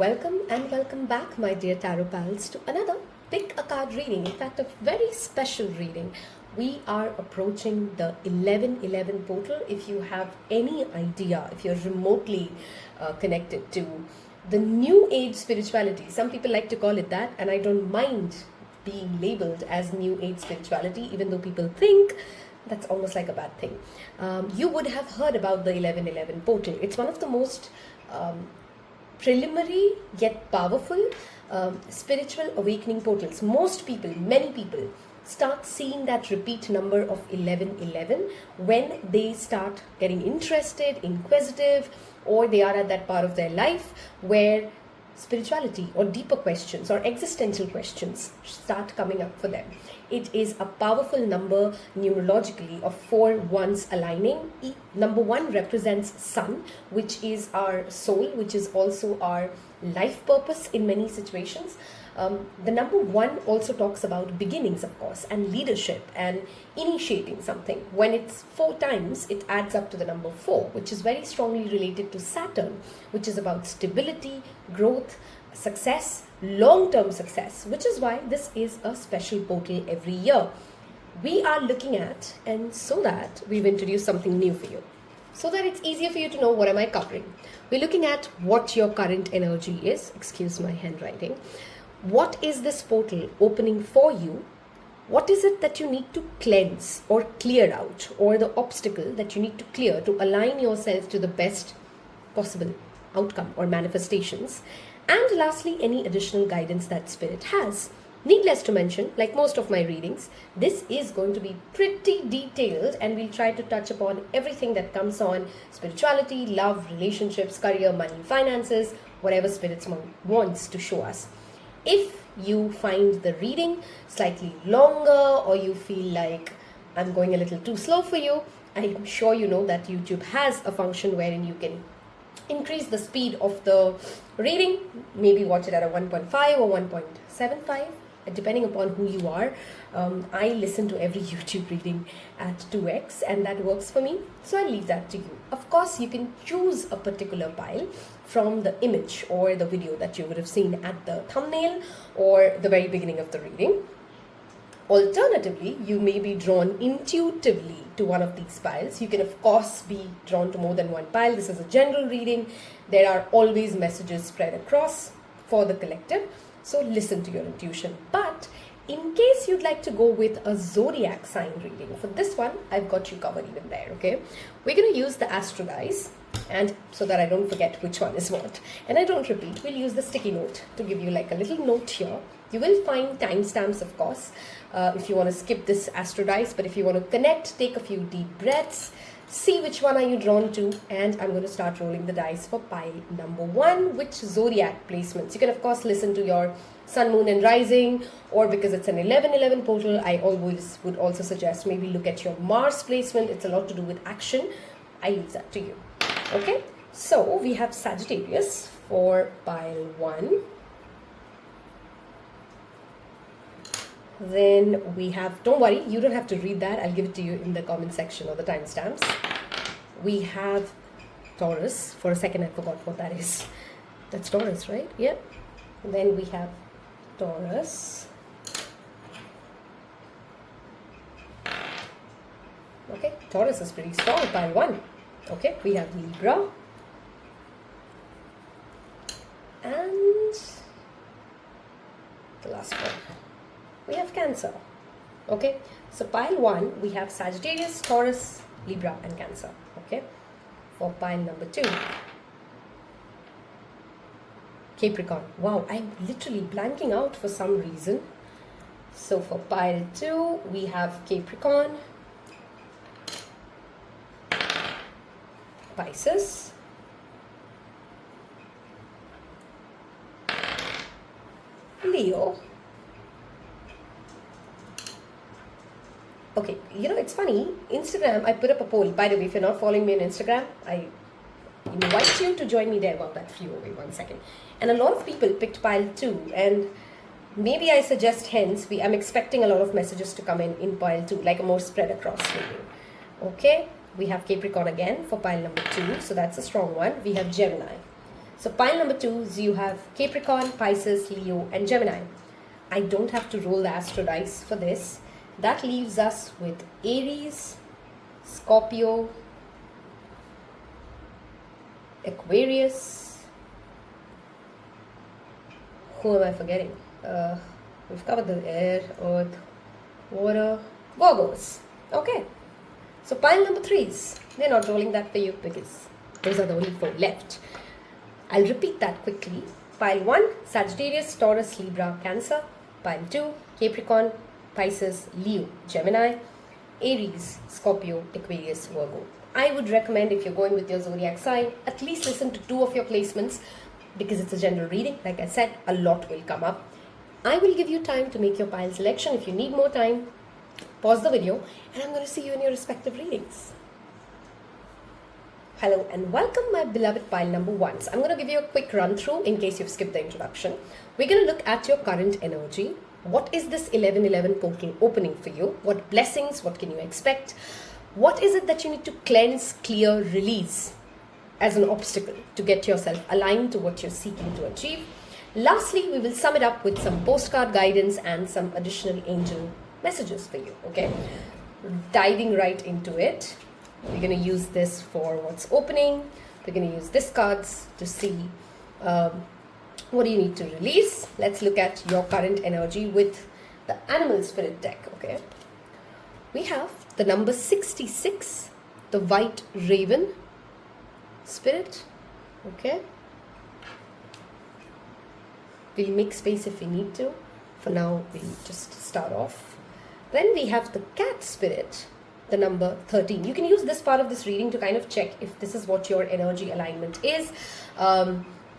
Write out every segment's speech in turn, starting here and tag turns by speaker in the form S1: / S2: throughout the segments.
S1: Welcome and welcome back, my dear Taropals, to another Pick a Card reading. In fact, a very special reading. We are approaching the 11/11 portal. If you have any idea, if you're remotely connected to the New Age spirituality, some people like to call it that, and I don't mind being labeled as New Age spirituality, even though people think that's almost like a bad thing. You would have heard about the 11/11 portal. It's one of the most preliminary yet powerful spiritual awakening portals. Most people, many people, start seeing that repeat number of 11/11 when they start getting interested, inquisitive, or they are at that part of their life where spirituality or deeper questions or existential questions start coming up for them. It is a powerful number numerologically of 4 ones aligning. Number 1 represents sun, which is our soul, which is also our life purpose in many situations. The number 1 also talks about beginnings, of course, and leadership and initiating something. When it's 4 times, it adds up to the number 4, which is very strongly related to Saturn, which is about stability, growth, success, long-term success, which is why this is a special portal every year. We are looking at, and so that we've introduced something new for you, so that it's easier for you to know what am I covering. We're looking at what your current energy is. Excuse my handwriting. What is this portal opening for you? What is it that you need to cleanse or clear out, or the obstacle that you need to clear to align yourself to the best possible outcome or manifestations? And lastly, any additional guidance that Spirit has. Needless to mention, like most of my readings, this is going to be pretty detailed, and we'll try to touch upon everything that comes on spirituality, love, relationships, career, money, finances, whatever Spirit wants to show us. If you find the reading slightly longer, or you feel like I'm going a little too slow for you, I'm sure you know that YouTube has a function wherein you can increase the speed of the reading, maybe watch it at a 1.5 or 1.75, depending upon who you are. I listen to every YouTube reading at 2x, and that works for me, so I leave that to you. Of course, you can choose a particular pile from the image or the video that you would have seen at the thumbnail or the very beginning of the reading. Alternatively, you may be drawn intuitively to one of these piles. You can, of course, be drawn to more than one pile. This is a general reading. There are always messages spread across for the collective, so listen to your intuition. But in case you'd like to go with a zodiac sign reading, for this one, I've got you covered even there, okay? We're going to use the astro dice, and so that I don't forget which one is what, and I don't repeat, we'll use the sticky note to give you like a little note here. You will find timestamps, of course, if you want to skip this astro dice, but if you want to connect, take a few deep breaths, see which one are you drawn to, and I'm going to start rolling the dice for pile number 1, which zodiac placements. You can, of course, listen to your sun, moon, and rising, or because it's an 11/11 portal, I always would also suggest maybe look at your Mars placement. It's a lot to do with action. I leave that to you. Okay, so we have Sagittarius for pile 1. Then we have, don't worry, you don't have to read that. I'll give it to you in the comment section or the timestamps. We have Taurus. For a second, I forgot what that is. That's Taurus, right? Yeah. And then we have Taurus. Okay, Taurus is pretty strong, pile 1. Okay, we have Libra. And the last one, we have Cancer. Okay, so pile 1, we have Sagittarius, Taurus, Libra, and Cancer. Okay, for pile number 2, Capricorn. Wow, I'm literally blanking out for some reason. So for pile 2, we have Capricorn, Pisces, Leo. Okay, you know, it's funny, Instagram, I put up a poll. By the way, if you're not following me on Instagram, I invite you to join me there. Wow, that flew away, 1 second. And a lot of people picked pile 2, and maybe I suggest hence, I'm expecting a lot of messages to come in pile 2, like a more spread across reading. Okay, we have Capricorn again for pile number 2, so that's a strong one. We have Gemini. So pile number 2, you have Capricorn, Pisces, Leo and Gemini. I don't have to roll the astro dice for this. That leaves us with Aries, Scorpio, Aquarius. Who am I forgetting? We've covered the air, earth, water, Virgos. Okay. So pile number 3s, they're not rolling that for you because those are the only 4 left. I'll repeat that quickly. Pile 1, Sagittarius, Taurus, Libra, Cancer. Pile 2, Capricorn, Pisces, Leo, Gemini, Aries, Scorpio, Aquarius, Virgo. I would recommend, if you're going with your zodiac sign, at least listen to 2 of your placements because it's a general reading. Like I said, a lot will come up. I will give you time to make your pile selection. If you need more time, pause the video and I'm going to see you in your respective readings. Hello and welcome, my beloved pile number 1s. I'm going to give you a quick run through in case you've skipped the introduction. We're going to look at your current energy. What is this 1111 portal opening for you? What blessings? What can you expect? What is it that you need to cleanse, clear, release as an obstacle to get yourself aligned to what you're seeking to achieve? Lastly, we will sum it up with some postcard guidance and some additional angel messages for you. Okay, diving right into it. We're going to use this for what's opening. We're going to use this cards to see what do you need to release. Let's look at your current energy with the animal spirit deck. Okay, we have the number 66, the white raven spirit. Okay, we'll make space if we need to. For now, we'll just start off. Then we have the cat spirit, the number 13. You can use this part of this reading to kind of check if this is what your energy alignment is.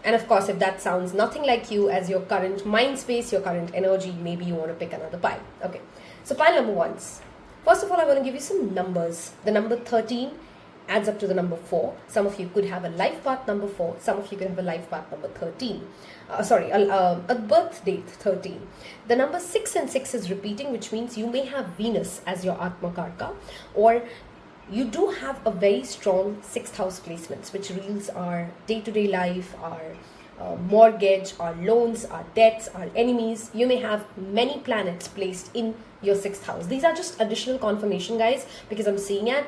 S1: And of course, if that sounds nothing like you as your current mind space, your current energy, maybe you want to pick another pile. Okay, so pile number 1s. First of all, I want to give you some numbers. The number 13 adds up to the number 4. Some of you could have a life path number 4. Some of you could have a life path number 13. A birth date 13. The number 6 and 6 is repeating, which means you may have Venus as your Atma Karka, or you do have a very strong 6th house placements, which reveals our day-to-day life, our mortgage, our loans, our debts, our enemies. You may have many planets placed in your 6th house. These are just additional confirmation, guys, because I'm seeing it.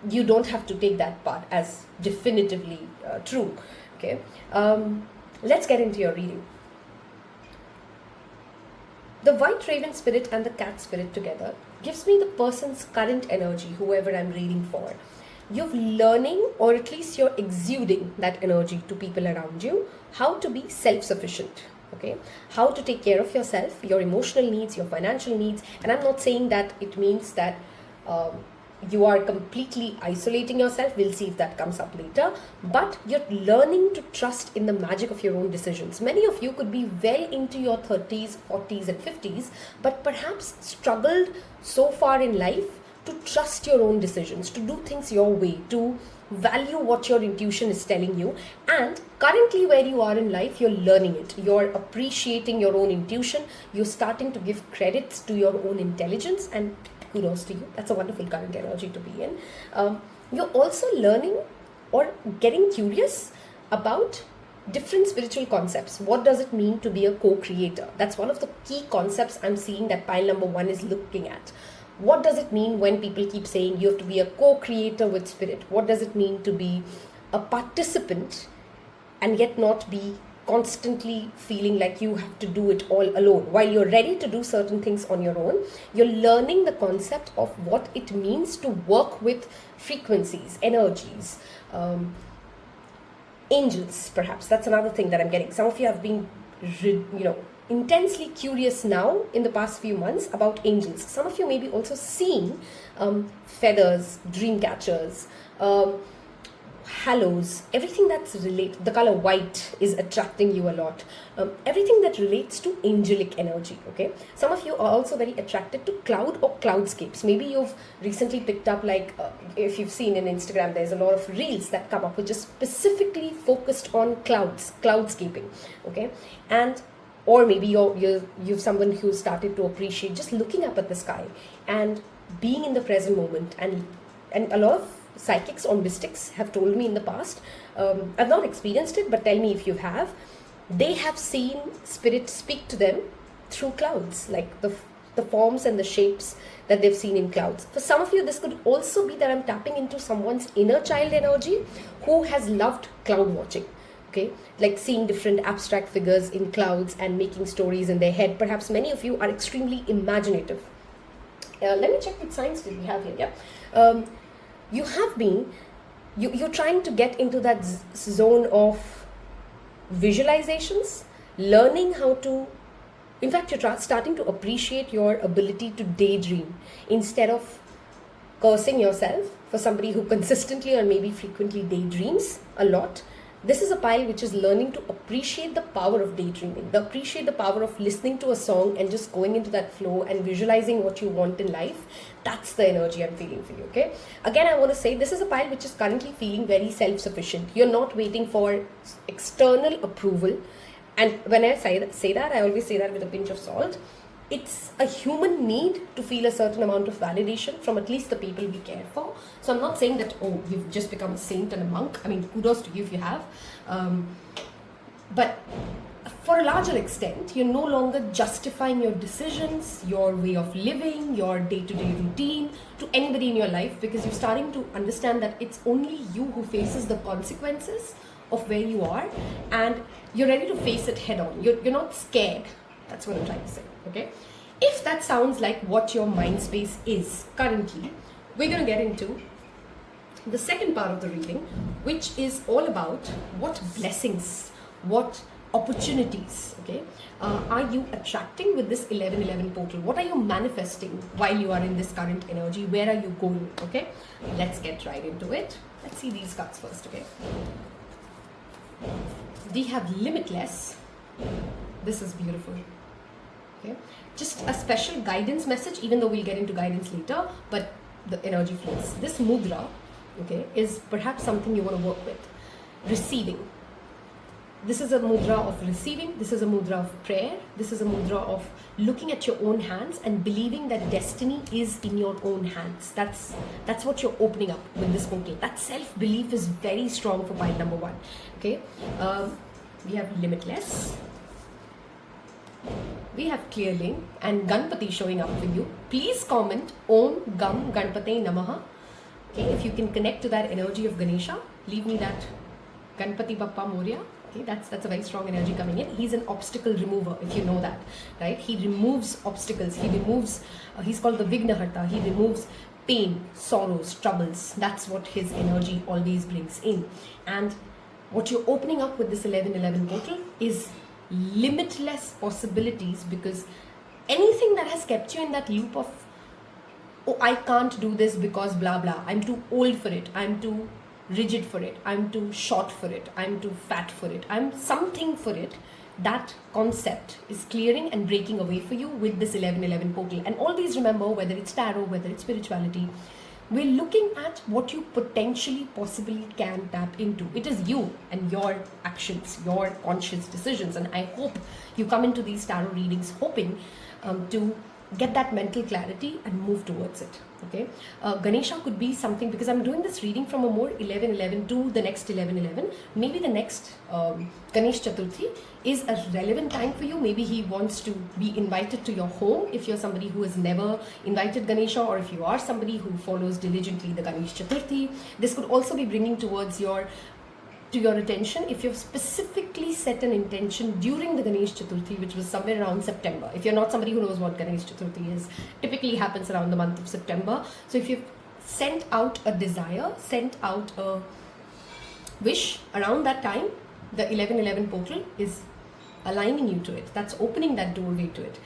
S1: You don't have to take that part as definitively true. Okay, let's get into your reading. The white raven spirit and the cat spirit together gives me the person's current energy, whoever I'm reading for. You're learning, or at least you're exuding that energy to people around you, how to be self-sufficient. Okay, how to take care of yourself, your emotional needs, your financial needs. And I'm not saying that it means that you are completely isolating yourself. We'll see if that comes up later. But you're learning to trust in the magic of your own decisions. Many of you could be well into your 30s, 40s and 50s, but perhaps struggled so far in life to trust your own decisions, to do things your way, to value what your intuition is telling you. And currently where you are in life, you're learning it. You're appreciating your own intuition. You're starting to give credits to your own intelligence, and kudos to you. That's a wonderful current energy to be in. You're also learning or getting curious about different spiritual concepts. What does it mean to be a co-creator? That's one of the key concepts I'm seeing that pile number 1 is looking at. What does it mean when people keep saying you have to be a co-creator with spirit? What does it mean to be a participant and yet not be constantly feeling like you have to do it all alone? While you're ready to do certain things on your own, you're learning the concept of what it means to work with frequencies, energies, angels, perhaps. That's another thing that I'm getting. Some of you have been, intensely curious now in the past few months about angels. Some of you may be also seeing feathers, dream catchers, halos, everything that's related. The color white is attracting you a lot. Everything that relates to angelic energy. Okay, some of you are also very attracted to cloud or cloudscapes. Maybe you've recently picked up, if you've seen in Instagram, there's a lot of reels that come up which is specifically focused on cloudscaping. Okay, and or maybe you've someone who started to appreciate just looking up at the sky and being in the present moment, and a lot of psychics or mystics have told me in the past. I've not experienced it, but tell me if you have. They have seen spirits speak to them through clouds, like the forms and the shapes that they've seen in clouds. For some of you, this could also be that I'm tapping into someone's inner child energy who has loved cloud watching. Okay, like seeing different abstract figures in clouds and making stories in their head. Perhaps many of you are extremely imaginative. Let me check what signs did we have here. Yeah, you have been, you're trying to get into that zone of visualizations, learning how to, in fact, you're starting to appreciate your ability to daydream instead of cursing yourself for somebody who consistently or maybe frequently daydreams a lot. This is a pile which is learning to appreciate the power of daydreaming, appreciate the power of listening to a song and just going into that flow and visualizing what you want in life. That's the energy I'm feeling for you, okay? Again, I want to say this is a pile which is currently feeling very self-sufficient. You're not waiting for external approval. And when I say that, I always say that with a pinch of salt. It's a human need to feel a certain amount of validation from at least the people we care for. So I'm not saying that, oh, you've just become a saint and a monk. I mean, kudos to you if you have. But for a larger extent, you're no longer justifying your decisions, your way of living, your day-to-day routine to anybody in your life, because you're starting to understand that it's only you who faces the consequences of where you are, and you're ready to face it head on. You're not scared. That's what I'm trying to say, okay? If that sounds like what your mind space is currently, we're going to get into the second part of the reading, which is all about what blessings, what opportunities, okay, are you attracting with this 1111 portal? What are you manifesting while you are in this current energy? Where are you going, okay? Let's get right into it. Let's see these cards first, okay? We have Limitless. This is beautiful. Okay, just a special guidance message, even though we'll get into guidance later, but the energy flows. This mudra, okay, is perhaps something you want to work with. Receiving. This is a mudra of receiving. This is a mudra of prayer. This is a mudra of looking at your own hands and believing that destiny is in your own hands. That's what you're opening up with this portal. That self-belief is very strong for pile number one. Okay, we have Limitless. We have Clearling and Ganpati showing up for you. Please comment Om Gam Ganpate Namaha. Okay, if you can connect to that energy of Ganesha, leave me that Ganpati Bappa Moria. Okay, that's a very strong energy coming in. He's an obstacle remover, if you know that, right? He removes obstacles. He removes, he's called the Vignaharta. He removes pain, sorrows, troubles. That's what his energy always brings in. And what you're opening up with this 1111 portal is limitless possibilities, because anything that has kept you in that loop of, oh, I can't do this because blah blah, I'm too old for it, I'm too rigid for it, I'm too short for it, I'm too fat for it, I'm something for it, that concept is clearing and breaking away for you with this 1111 portal. And always remember, whether it's tarot, whether it's spirituality, we're looking at what you potentially possibly can tap into. It is you and your actions, your conscious decisions. And I hope you come into these tarot readings hoping to get that mental clarity and move towards it. Okay, Ganesha could be something, because I'm doing this reading from a more 11-11 to the next 11-11. Maybe the next Ganesh Chaturthi is a relevant time for you. Maybe he wants to be invited to your home if you're somebody who has never invited Ganesha, or if you are somebody who follows diligently the Ganesh Chaturthi. This could also be bringing towards your attention if you've specifically set an intention during the Ganesh Chaturthi, which was somewhere around September. If you're not somebody who knows what Ganesh Chaturthi is, typically happens around the month of September. So if you've sent out a desire, sent out a wish around that time, the 1111 portal is aligning you to it. That's opening that doorway to it.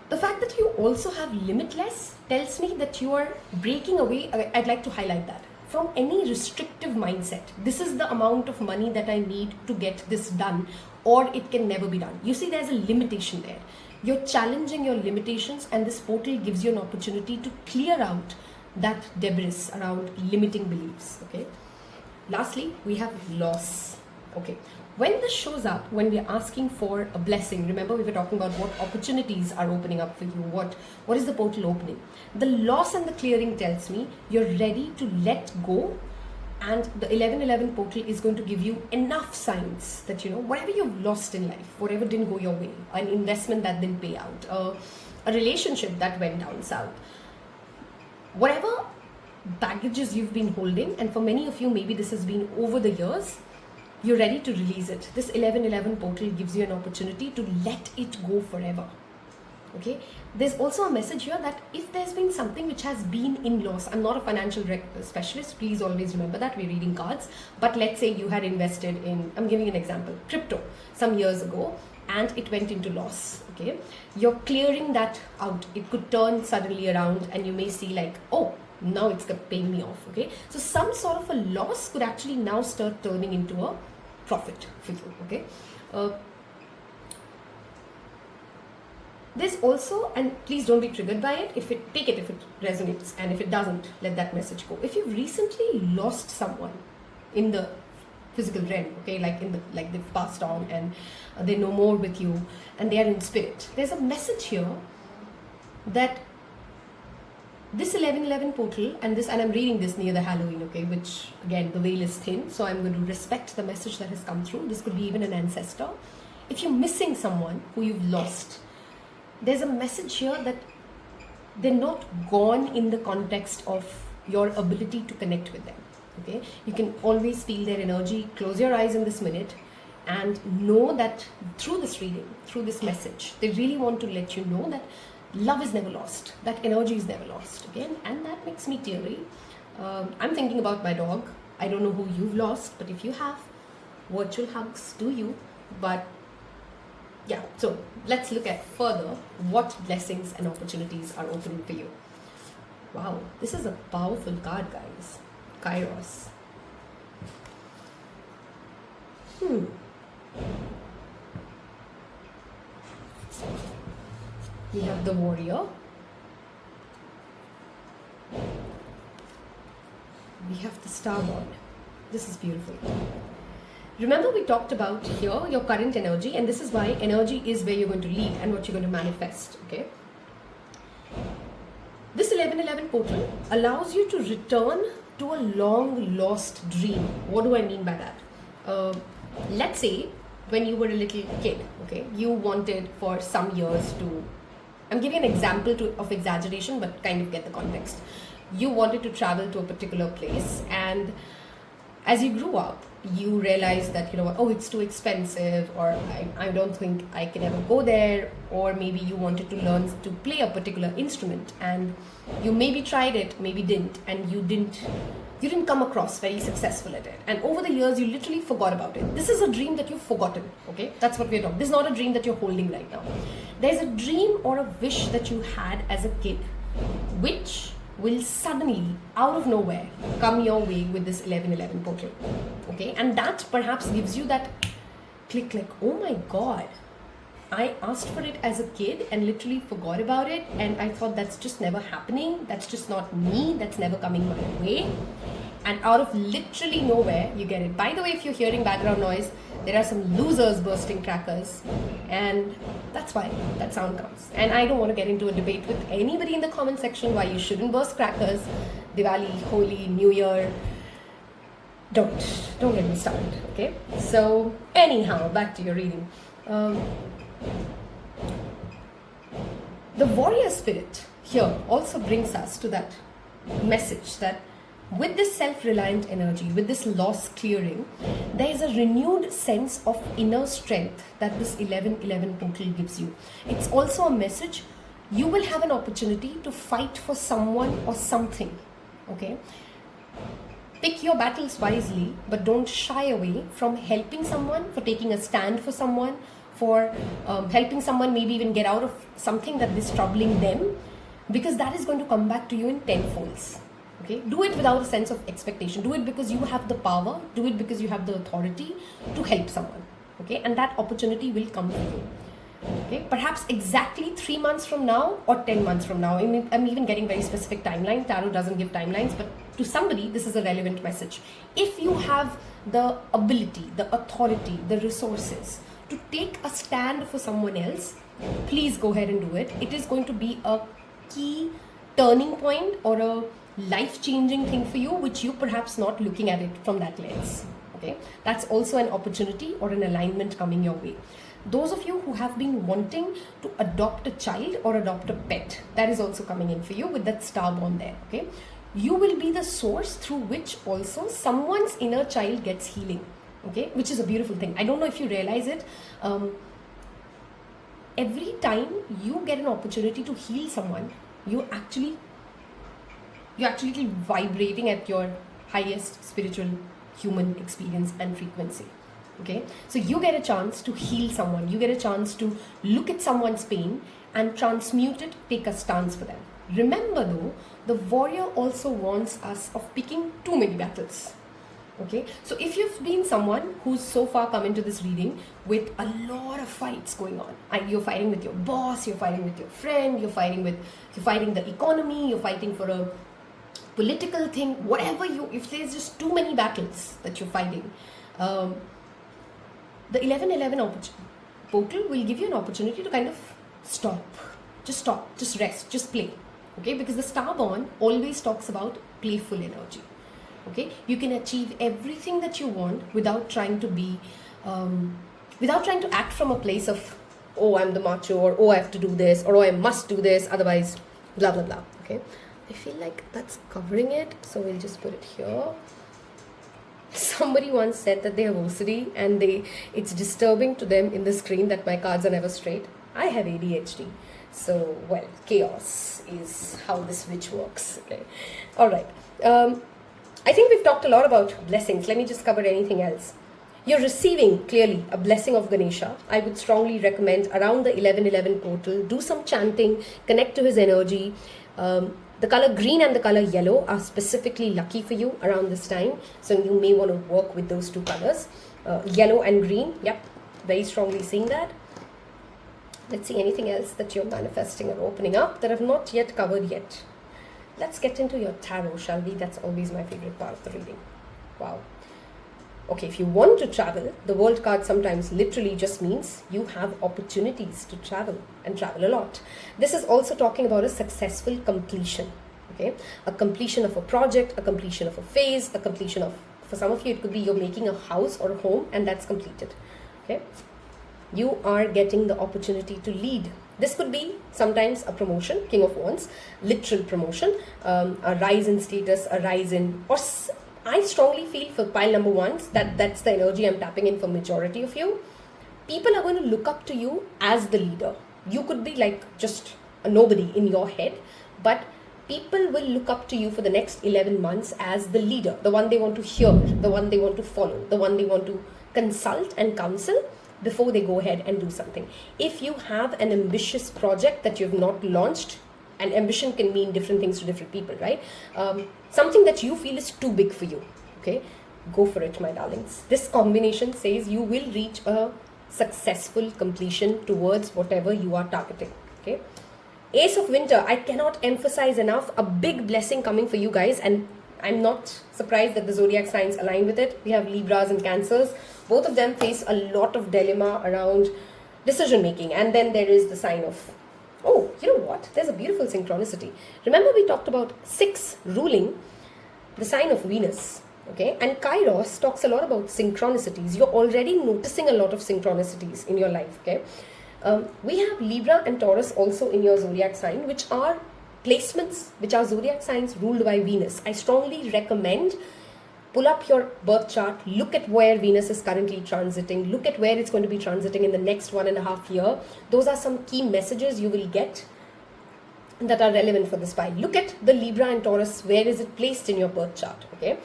S1: The fact that you also have Limitless tells me that you are breaking away. I'd like to highlight that. From any restrictive mindset. This is the amount of money that I need to get this done, or it can never be done. You see, there's a limitation there. You're challenging your limitations, and this portal gives you an opportunity to clear out that debris around limiting beliefs. Okay. Lastly, we have loss. Okay. When this shows up, when we're asking for a blessing, remember we were talking about what opportunities are opening up for you, what is the portal opening. The loss and the clearing tells me you're ready to let go, and the 1111 portal is going to give you enough signs that, you know, whatever you've lost in life, whatever didn't go your way, an investment that didn't pay out, a relationship that went down south, whatever baggages you've been holding, and for many of you maybe this has been over the years, you're ready to release it. This 1111 portal gives you an opportunity to let it go forever. Okay, there's also a message here that if there's been something which has been in loss, I'm not a financial specialist, please always remember that we're reading cards, but let's say you had invested in, I'm giving an example, crypto some years ago, and it went into loss. Okay, you're clearing that out. It could turn suddenly around and you may see like, oh, now it's paying me off. Okay, so some sort of a loss could actually now start turning into a profit for you. Okay, there's also, and please don't be triggered by it, if it resonates, and if it doesn't, let that message go. If you've recently lost someone in the physical realm, okay, like they've passed on and they're no more with you and they are in spirit, there's a message here that this 1111 portal, and I'm reading this near the Halloween, okay, which again the veil is thin, so I'm going to respect the message that has come through. This could be even an ancestor. If you're missing someone who you've lost, there's a message here that they're not gone in the context of your ability to connect with them. Okay, you can always feel their energy. Close your eyes in this minute and know that through this reading, through this message, they really want to let you know that love is never lost, that energy is never lost. Okay, and that makes me teary. I'm thinking about my dog. I don't know who you've lost, but if you have, virtual hugs to you. But yeah, so let's look at further what blessings and opportunities are opening for you. Wow, this is a powerful card, guys. Kairos. We have the Warrior. We have the Starboard. This is beautiful. Remember we talked about here your current energy, and this is why energy is where you're going to lead and what you're going to manifest. Okay. This 1111 portal allows you to return to a long lost dream. What do I mean by that? Let's say when you were a little kid, okay, you wanted for some years to, I'm giving an example of exaggeration, but kind of get the context. You wanted to travel to a particular place, and as you grew up, you realized that, you know what, oh, it's too expensive, or I don't think I can ever go there, or maybe you wanted to learn to play a particular instrument, and you maybe tried it, maybe didn't, and you didn't come across very successful at it, and over the years you literally forgot about it. This is a dream that you've forgotten. Okay, that's what we're talking. This is not a dream that you're holding right now. There's a dream or a wish that you had as a kid, which will suddenly, out of nowhere, come your way with this 1111 portal. Okay, and that perhaps gives you that click, like, oh my god, I asked for it as a kid and literally forgot about it, and I thought that's just never happening, that's just not me, that's never coming my way, and out of literally nowhere you get it. By the way, if you're hearing background noise, there are some losers bursting crackers, and that's why that sound comes. And I don't want to get into a debate with anybody in the comment section why you shouldn't burst crackers. Diwali, Holi, New Year, don't get me started. Okay, so anyhow, back to your reading. The warrior spirit here also brings us to that message that with this self-reliant energy, with this loss clearing, there is a renewed sense of inner strength that this 1111 portal gives you. It's also a message you will have an opportunity to fight for someone or something. Okay, pick your battles wisely, but don't shy away from helping someone, for taking a stand for someone, for helping someone maybe even get out of something that is troubling them, because that is going to come back to you in tenfolds. Okay, do it without a sense of expectation. Do it because you have the power. Do it because you have the authority to help someone. Okay, and that opportunity will come to you. Okay, perhaps exactly 3 months from now or 10 months from now. I'm even getting very specific timeline. Tarot doesn't give timelines, but to somebody, this is a relevant message. If you have the ability, the authority, the resources to take a stand for someone else, please go ahead and do it. It is going to be a key turning point or a life-changing thing for you, which you perhaps not looking at it from that lens. Okay, that's also an opportunity or an alignment coming your way. Those of you who have been wanting to adopt a child or adopt a pet, that is also coming in for you with that star born there. Okay, you will be the source through which also someone's inner child gets healing. Okay, which is a beautiful thing. I don't know if you realize it. Every time you get an opportunity to heal someone, you're actually vibrating at your highest spiritual human experience and frequency. Okay, so you get a chance to heal someone, you get a chance to look at someone's pain and transmute it, take a stance for them. Remember though, the warrior also warns us of picking too many battles. Okay, so if you've been someone who's so far come into this reading with a lot of fights going on, you're fighting with your boss, you're fighting with your friend, you're fighting the economy, you're fighting for a political thing, whatever if there's just too many battles that you're fighting, the 1111 portal will give you an opportunity to kind of stop, just rest, just play. Okay, because the Starborn always talks about playful energy. Okay, you can achieve everything that you want without trying to be, without trying to act from a place of, oh, I'm the macho, or oh, I have to do this, or oh, I must do this, otherwise, blah, blah, blah. Okay, I feel like that's covering it, so we'll just put it here. Somebody once said that they have OCD and it's disturbing to them in the screen that my cards are never straight. I have ADHD. So, well, chaos is how this witch works. Okay. All right. I think we've talked a lot about blessings. Let me just cover anything else. You're receiving clearly a blessing of Ganesha. I would strongly recommend around the 1111 portal, do some chanting, connect to his energy. The color green and the color yellow are specifically lucky for you around this time. So you may want to work with those two colors. Yellow and green. Yep. Very strongly seeing that. Let's see anything else that you're manifesting or opening up that I've not yet covered yet. Let's get into your tarot, shall we? That's always my favorite part of the reading. Wow. Okay, if you want to travel, the world card sometimes literally just means you have opportunities to travel and travel a lot. This is also talking about a successful completion. Okay, a completion of a project, a completion of a phase, a completion of, for some of you, it could be you're making a house or a home and that's completed. Okay, you are getting the opportunity to lead. This could be sometimes a promotion, King of Wands, literal promotion, a rise in status, a rise in, or I strongly feel for pile number ones that's the energy I'm tapping in for majority of you. People are going to look up to you as the leader. You could be like just a nobody in your head, but people will look up to you for the next 11 months as the leader, the one they want to hear, the one they want to follow, the one they want to consult and counsel before they go ahead and do something. If you have an ambitious project that you've not launched, and ambition can mean different things to different people, right? Something that you feel is too big for you, okay? Go for it, my darlings. This combination says you will reach a successful completion towards whatever you are targeting, okay? Ace of Winter, I cannot emphasize enough, a big blessing coming for you guys, and I'm not surprised that the zodiac signs align with it. We have Libras and Cancers. Both of them face a lot of dilemma around decision making, and then there is the sign of, oh, you know what? There's a beautiful synchronicity. Remember we talked about 6 ruling the sign of Venus, okay? And Kairos talks a lot about synchronicities. You're already noticing a lot of synchronicities in your life, okay? We have Libra and Taurus also in your zodiac sign, which are placements, which are zodiac signs ruled by Venus. I strongly recommend pull up your birth chart, look at where Venus is currently transiting, look at where it's going to be transiting in the next 1.5 years. Those are some key messages you will get that are relevant for this pile. Look at the Libra and Taurus, where is it placed in your birth chart, okay?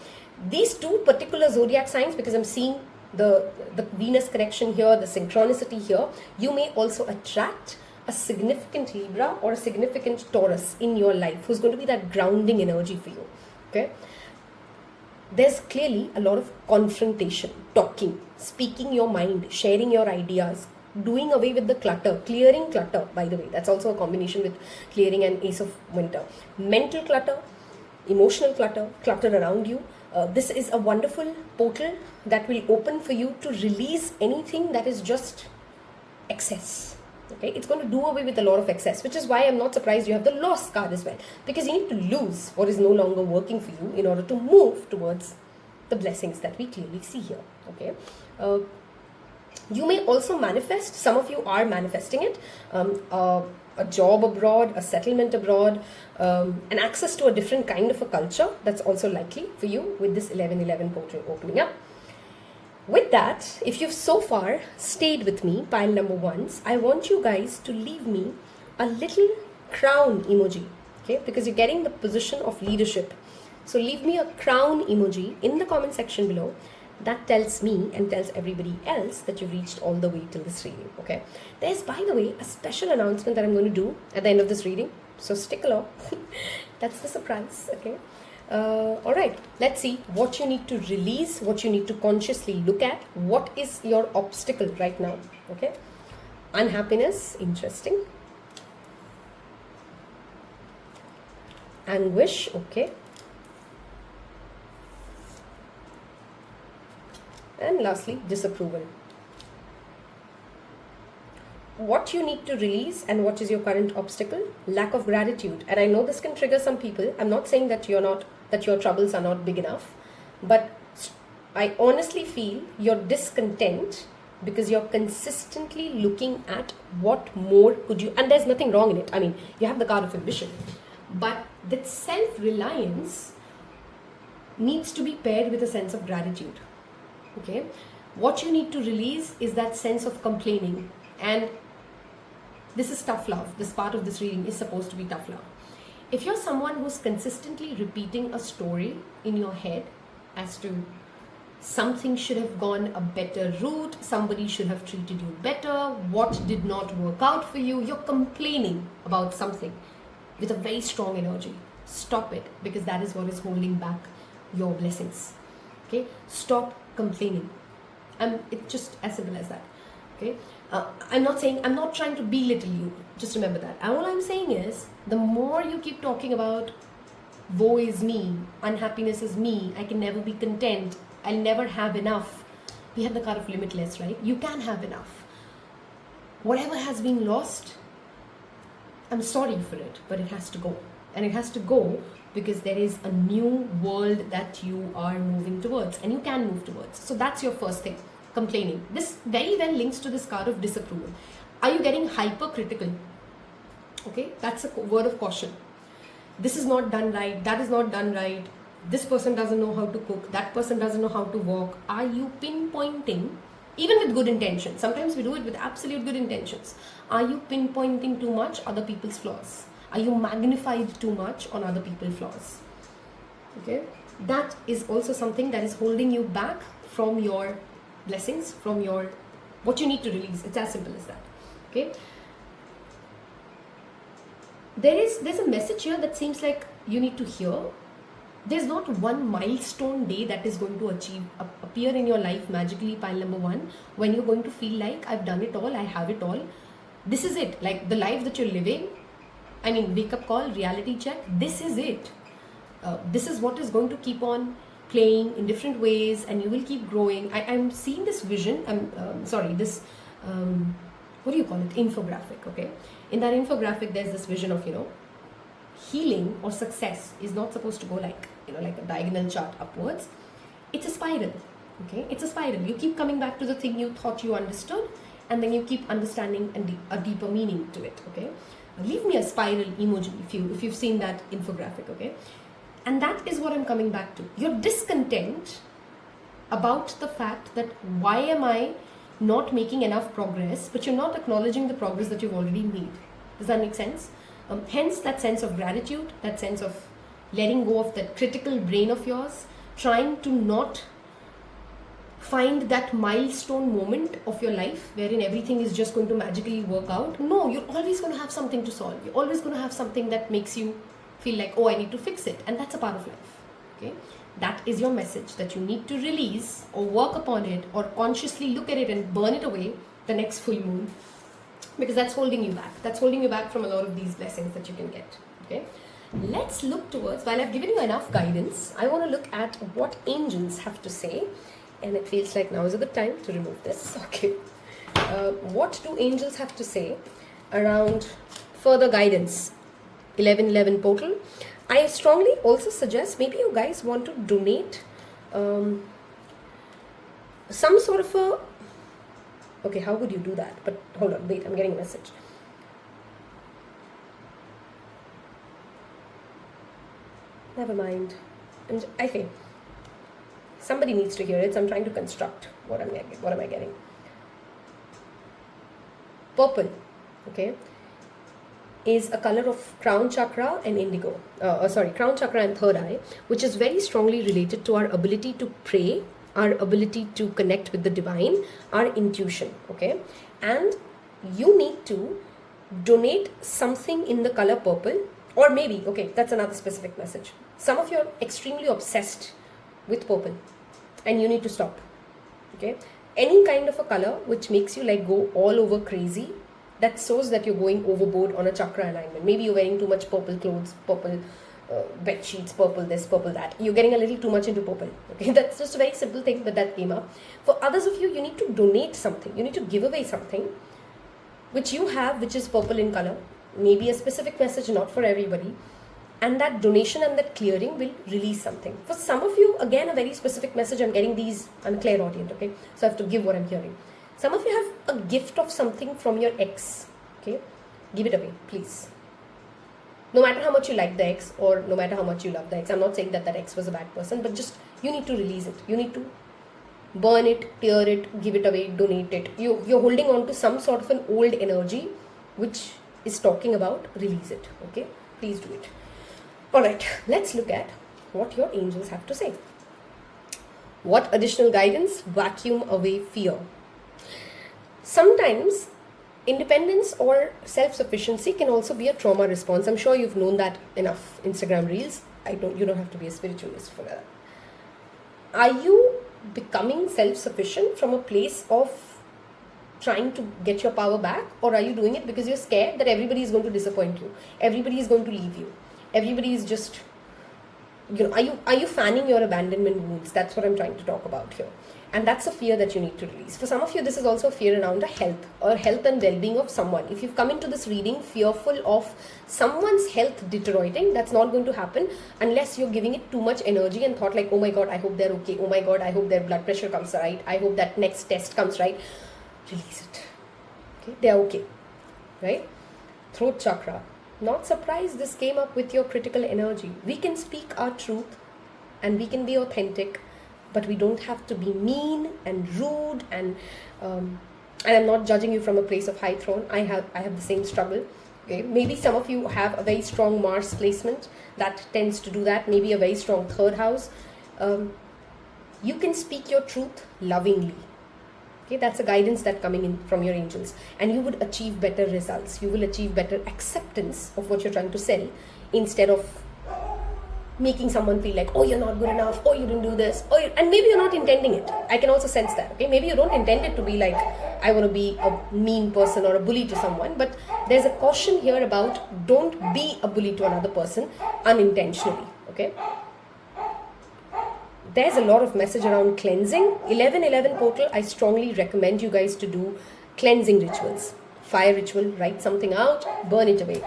S1: These two particular zodiac signs, because I'm seeing the Venus connection here, the synchronicity here, you may also attract a significant Libra or a significant Taurus in your life who's going to be that grounding energy for you, okay? There's clearly a lot of confrontation, talking, speaking your mind, sharing your ideas, doing away with the clutter, clearing clutter, by the way. That's also a combination with clearing and Ace of Winter. Mental clutter, emotional clutter, clutter around you. This is a wonderful portal that will open for you to release anything that is just excess. Okay, it's going to do away with a lot of excess, which is why I'm not surprised you have the loss card as well, because you need to lose what is no longer working for you in order to move towards the blessings that we clearly see here. Okay, you may also manifest, some of you are manifesting it, a job abroad, a settlement abroad, and access to a different kind of a culture. That's also likely for you with this 1111 portal opening up. With that, if you've so far stayed with me, pile number ones, I want you guys to leave me a little crown emoji, okay? Because you're getting the position of leadership. So leave me a crown emoji in the comment section below. That tells me and tells everybody else that you've reached all the way till this reading, okay? There's, by the way, a special announcement that I'm going to do at the end of this reading. So stick along. That's the surprise, okay? All right, let's see what you need to release, what you need to consciously look at. What is your obstacle right now? Okay, unhappiness, interesting. Anguish, okay. And lastly, disapproval. What you need to release and what is your current obstacle? Lack of gratitude. And I know this can trigger some people. I'm not saying that your troubles are not big enough, but I honestly feel you're discontent because you're consistently looking at what more could you, and there's nothing wrong in it. I mean, you have the card of ambition, but that self-reliance needs to be paired with a sense of gratitude. Okay, what you need to release is that sense of complaining. And this is tough love. This part of this reading is supposed to be tough love. If you're someone who's consistently repeating a story in your head as to something should have gone a better route, somebody should have treated you better, what did not work out for you, you're complaining about something with a very strong energy. Stop it, because that is what is holding back your blessings. Okay, stop complaining. It's just as simple as that. Okay, I'm not trying to belittle you, just remember that. All I'm saying is, the more you keep talking about woe is me, unhappiness is me, I can never be content, I'll never have enough. We have the card of limitless, right? You can have enough. Whatever has been lost, I'm sorry for it, but it has to go. And it has to go because there is a new world that you are moving towards, and you can move towards. So that's your first thing. Complaining. This very well links to this card of disapproval. Are you getting hypercritical? Okay, that's a word of caution. This is not done right, that is not done right, this person doesn't know how to cook, that person doesn't know how to walk. Are you pinpointing, even with good intentions? Sometimes we do it with absolute good intentions. Are you pinpointing too much other people's flaws? Are you magnified too much on other people's flaws? Okay, that is also something that is holding you back from your blessings, from your what you need to release. It's as simple as that. Okay, there's a message here that seems like you need to hear. There's not one milestone day that is going to appear in your life magically, pile number one, when you're going to feel like I've done it all, I have it all. This is it, like the life that you're living. I mean, wake up call, reality check. This is it. This is what is going to keep on playing in different ways, and you will keep growing. I'm seeing this vision. What do you call it? Infographic. Okay. In that infographic, there's this vision of, healing or success is not supposed to go like a diagonal chart upwards. It's a spiral. Okay. It's a spiral. You keep coming back to the thing you thought you understood, and then you keep understanding a deeper meaning to it. Okay. Leave me a spiral emoji if you've seen that infographic. Okay. And that is what I'm coming back to. You're discontent about the fact that why am I not making enough progress, but you're not acknowledging the progress that you've already made. Does that make sense? Hence that sense of gratitude, that sense of letting go of that critical brain of yours, trying to not find that milestone moment of your life wherein everything is just going to magically work out. No, you're always going to have something to solve. You're always going to have something that makes you feel like, oh, I need to fix it. And that's a part of life. Okay, that is your message that you need to release or work upon it or consciously look at it and burn it away the next full moon, because that's holding you back. That's holding you back from a lot of these blessings that you can get. Okay, let's look towards, while I've given you enough guidance, I want to look at what angels have to say, and it feels like now is a good time to remove this. Okay, what do angels have to say around further guidance? 1111 portal. I strongly also suggest maybe you guys want to donate some sort of a, okay, how would you do that? But hold on, wait, I'm getting a message. Never mind. Okay, somebody needs to hear it, so I'm trying to construct what am I getting. Purple, okay, is a color of crown chakra and indigo. Crown chakra and third eye, which is very strongly related to our ability to pray, our ability to connect with the divine, our intuition. Okay, and you need to donate something in the color purple, or maybe, okay, that's another specific message. Some of you are extremely obsessed with purple and you need to stop. Okay, any kind of a color which makes you like go all over crazy, that shows that you're going overboard on a chakra alignment. Maybe you're wearing too much purple clothes, purple bed sheets, purple this, purple that. You're getting a little too much into purple. Okay, that's just a very simple thing, but that came up. For others of you, you need to donate something. You need to give away something which you have, which is purple in color. Maybe a specific message, not for everybody. And that donation and that clearing will release something. For some of you, again, a very specific message. I'm getting these, I'm clairaudient, okay? So I have to give what I'm hearing. Some of you have a gift of something from your ex, okay? Give it away, please. No matter how much you like the ex or no matter how much you love the ex. I'm not saying that that ex was a bad person, but just you need to release it. You need to burn it, tear it, give it away, donate it. You're holding on to some sort of an old energy which is talking about release it, okay? Please do it. Alright, let's look at what your angels have to say. What additional guidance? Vacuum away fear. Sometimes independence or self-sufficiency can also be a trauma response. I'm sure you've known that enough. Instagram reels. You don't have to be a spiritualist for that. Are you becoming self-sufficient from a place of trying to get your power back, or are you doing it because you're scared that everybody is going to disappoint you, everybody is going to leave you, everybody is just, are you fanning your abandonment wounds? That's what I'm trying to talk about here. And that's a fear that you need to release. For some of you, this is also a fear around a health or health and well-being of someone. If you've come into this reading fearful of someone's health deteriorating, that's not going to happen unless you're giving it too much energy and thought like, oh my God, I hope they're okay. Oh my God, I hope their blood pressure comes right. I hope that next test comes right. Release it. Okay, they're okay, right? Throat chakra. Not surprised this came up with your critical energy. We can speak our truth and we can be authentic, but we don't have to be mean and rude and I'm not judging you from a place of high throne. I have the same struggle. Okay, maybe some of you have a very strong Mars placement that tends to do that. Maybe a very strong third house. You can speak your truth lovingly. Okay, that's a guidance that's coming in from your angels, and you would achieve better results. You will achieve better acceptance of what you're trying to sell, instead of making someone feel like, oh, you're not good enough, oh, you didn't do this, and maybe you're not intending it. I can also sense that. Okay, maybe you don't intend it to be like, I want to be a mean person or a bully to someone, but there's a caution here about don't be a bully to another person unintentionally. Okay, there's a lot of message around cleansing. 1111 portal, I strongly recommend you guys to do cleansing rituals. Fire ritual, write something out, burn it away.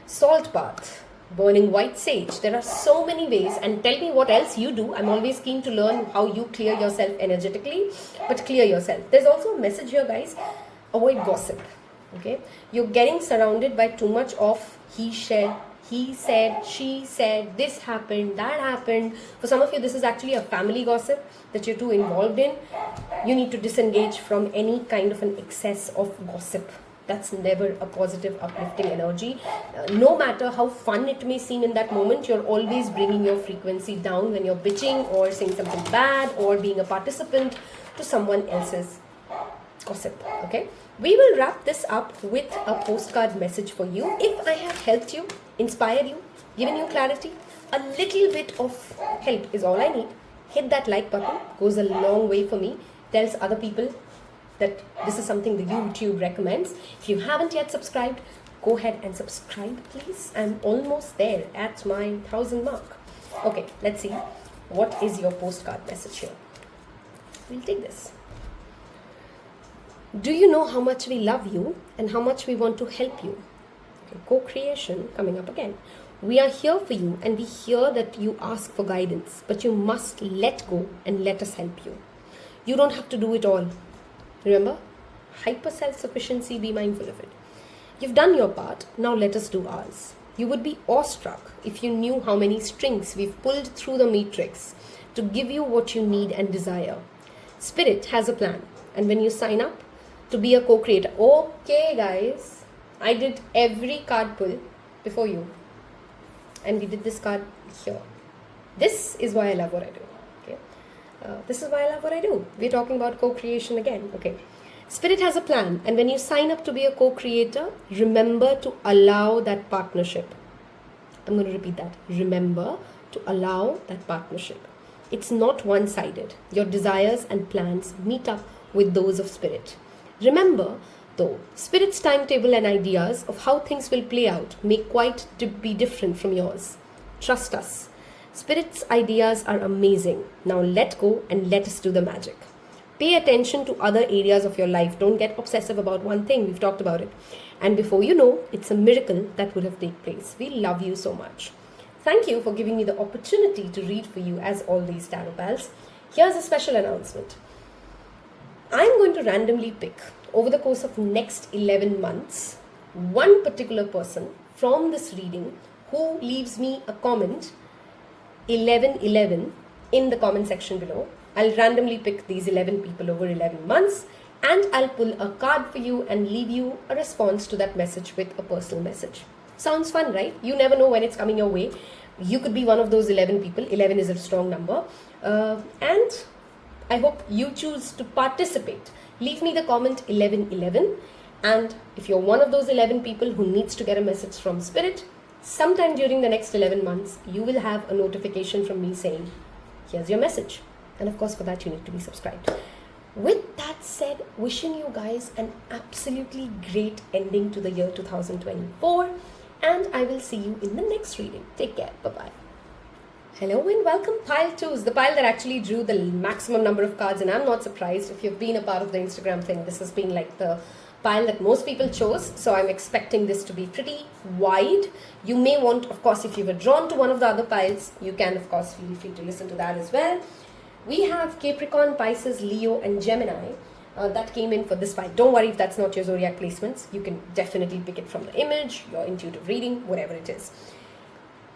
S1: Salt bath, burning white sage. There are so many ways, and tell me what else you do. I'm always keen to learn how you clear yourself energetically, but clear yourself. There's also a message here, guys. Avoid gossip. Okay, you're getting surrounded by too much of he said, she said, this happened, that happened. For some of you, this is actually a family gossip that you're too involved in. You need to disengage from any kind of an excess of gossip. That's never a positive, uplifting energy. No matter how fun it may seem in that moment, you're always bringing your frequency down when you're bitching or saying something bad or being a participant to someone else's gossip. Okay, we will wrap this up with a postcard message for you. If I have helped you, inspired you, given you clarity, a little bit of help is all I need. Hit that like button, goes a long way for me, tells other people that this is something the YouTube recommends. If you haven't yet subscribed, go ahead and subscribe, please. I'm almost there at my 1,000 mark. Okay, let's see. What is your postcard message here? We'll take this. Do you know how much we love you and how much we want to help you? Okay, co-creation coming up again. We are here for you and we hear that you ask for guidance, but you must let go and let us help you. You don't have to do it all. Remember, hyper self-sufficiency, be mindful of it. You've done your part, now let us do ours. You would be awestruck if you knew how many strings we've pulled through the matrix to give you what you need and desire. Spirit has a plan, and when you sign up to be a co-creator, okay guys, I did every card pull before you, and we did this card here. This is why I love what I do. Okay, this is why I love what I do. We're talking about co-creation again. Okay, Spirit has a plan, and when you sign up to be a co-creator, remember to allow that partnership. I'm going to repeat that. Remember to allow that partnership. It's not one-sided. Your desires and plans meet up with those of Spirit. Remember, though, Spirit's timetable and ideas of how things will play out may quite be different from yours. Trust us. Spirit's ideas are amazing. Now let go and let us do the magic. Pay attention to other areas of your life. Don't get obsessive about one thing. We've talked about it. And before you know, it's a miracle that would have taken place. We love you so much. Thank you for giving me the opportunity to read for you as always, Tarot Pals. Here's a special announcement. I'm going to randomly pick over the course of next 11 months, one particular person from this reading who leaves me a comment 1111 in the comment section below. I'll randomly pick these 11 people over 11 months and I'll pull a card for you and leave you a response to that message with a personal message. Sounds fun, right? You never know when it's coming your way. You could be one of those 11 people. 11 is a strong number. And I hope you choose to participate. Leave me the comment 1111. And if you're one of those 11 people who needs to get a message from Spirit, sometime during the next 11 months, you will have a notification from me saying, here's your message. And of course, for that, you need to be subscribed. With that said, wishing you guys an absolutely great ending to the year 2024. And I will see you in the next reading. Take care. Bye-bye. Hello and welcome, pile 2s, the pile that actually drew the maximum number of cards. And I'm not surprised if you've been a part of the Instagram thing. This has been like the pile that most people chose. So I'm expecting this to be pretty wide. You may want, of course, if you were drawn to one of the other piles, you can, of course, feel free to listen to that as well. We have Capricorn, Pisces, Leo and Gemini that came in for this pile. Don't worry if that's not your zodiac placements. You can definitely pick it from the image, your intuitive reading, whatever it is.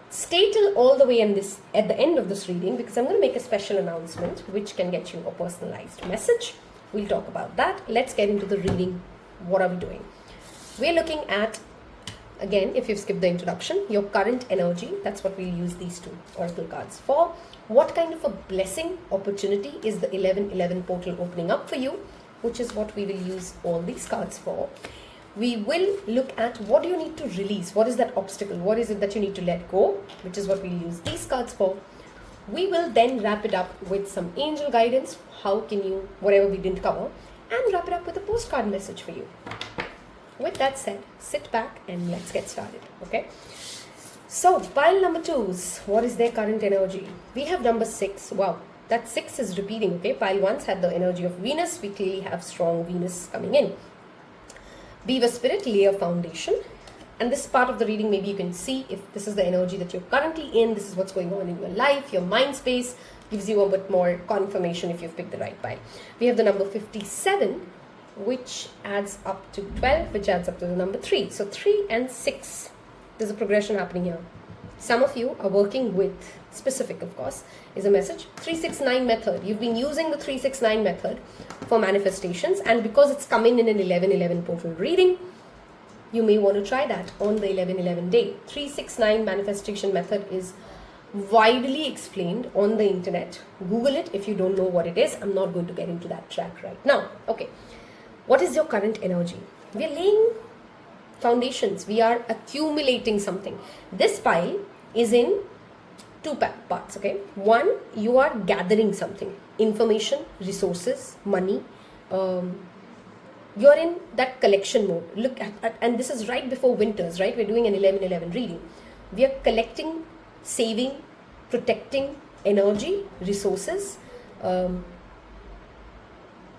S1: Stay till all the way at the end of this reading because I'm going to make a special announcement which can get you a personalized message. We'll talk about that. Let's get into the reading. What are we doing? We're looking at, again, if you've skipped the introduction, your current energy. That's what we'll use these two oracle cards for. What kind of a blessing opportunity is the 1111 portal opening up for you, which is what we will use all these cards for. We will look at what do you need to release, what is that obstacle, what is it that you need to let go, which is what we'll use these cards for. We will then wrap it up with some angel guidance, how can you, whatever we didn't cover, and wrap it up with a postcard message for you. With that said, sit back and let's get started, okay? So, pile number 2s, what is their current energy? We have number 6, wow, that 6 is repeating, okay? Pile 1s had the energy of Venus, we clearly have strong Venus coming in. Be a spirit, lay a foundation. And this part of the reading, maybe you can see if this is the energy that you're currently in, this is what's going on in your life, your mind space, gives you a bit more confirmation if you've picked the right pile. We have the number 57, which adds up to 12, which adds up to the number 3. So 3 and 6, there's a progression happening here. Some of you are working with, specific of course, is a message, 369 method. You've been using the 369 method for manifestations, and because it's coming in an 1111 portal reading, you may want to try that on the 1111 day. 369 manifestation method is widely explained on the internet. Google it if you don't know what it is. I'm not going to get into that track right now. Okay, what is your current energy? We are laying foundations. We are accumulating something. This pile is in two parts, okay? One, you are gathering something, information, resources, money, you're in that collection mode. Look at, and this is right before winters, right? We're doing an 11-11 reading. We are collecting, saving, protecting energy, resources, and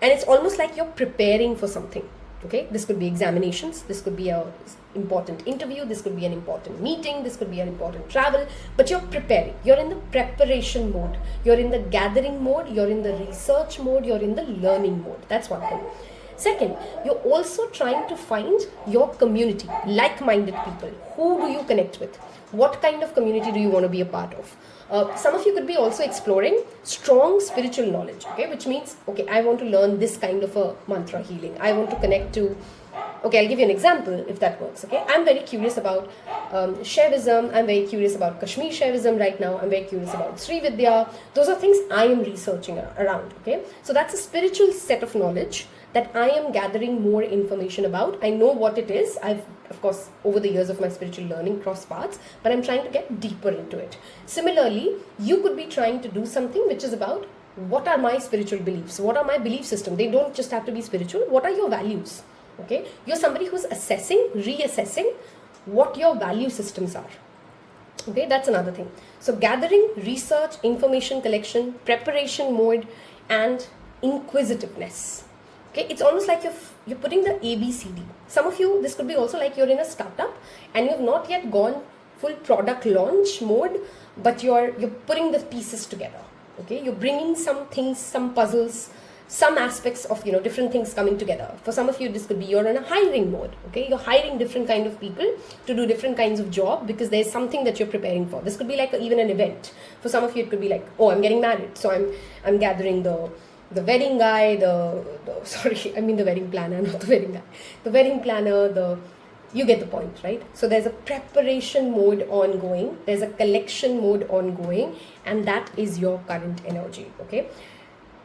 S1: it's almost like you're preparing for something. Okay, this could be examinations, this could be a important interview, this could be an important meeting, this could be an important travel, but you're preparing. You're in the preparation mode, you're in the gathering mode, you're in the research mode, you're in the learning mode. That's one thing. Second, you're also trying to find your community, like-minded people. Who do you connect with? What kind of community do you want to be a part of? Some of you could be also exploring strong spiritual knowledge, okay, which means, okay, I want to learn this kind of a mantra healing. I want to connect to, okay, I'll give you an example if that works, okay. I'm very curious about Shaivism. I'm very curious about Kashmir Shaivism right now. I'm very curious about Sri Vidya. Those are things I am researching around, okay. So that's a spiritual set of knowledge that I am gathering more information about. I know what it is. I've, of course, over the years of my spiritual learning, crossed paths, but I'm trying to get deeper into it. Similarly, you could be trying to do something which is about what are my spiritual beliefs? What are my belief system? They don't just have to be spiritual. What are your values? Okay, you're somebody who's assessing, reassessing what your value systems are. Okay, that's another thing. So gathering, research, information collection, preparation mode, and inquisitiveness. Okay, it's almost like you're putting the ABCD. Some of you, this could be also like you're in a startup and you've not yet gone full product launch mode, but you're putting the pieces together. Okay, you're bringing some things, some puzzles, some aspects of, you know, different things coming together. For some of you, this could be you're in a hiring mode. Okay, you're hiring different kind of people to do different kinds of job because there's something that you're preparing for. This could be like even an event. For some of you, it could be like, oh, I'm getting married, so I'm gathering the wedding guy, the wedding planner, not the wedding guy. The wedding planner, you get the point, right? So there's a preparation mode ongoing, there's a collection mode ongoing, and that is your current energy, okay?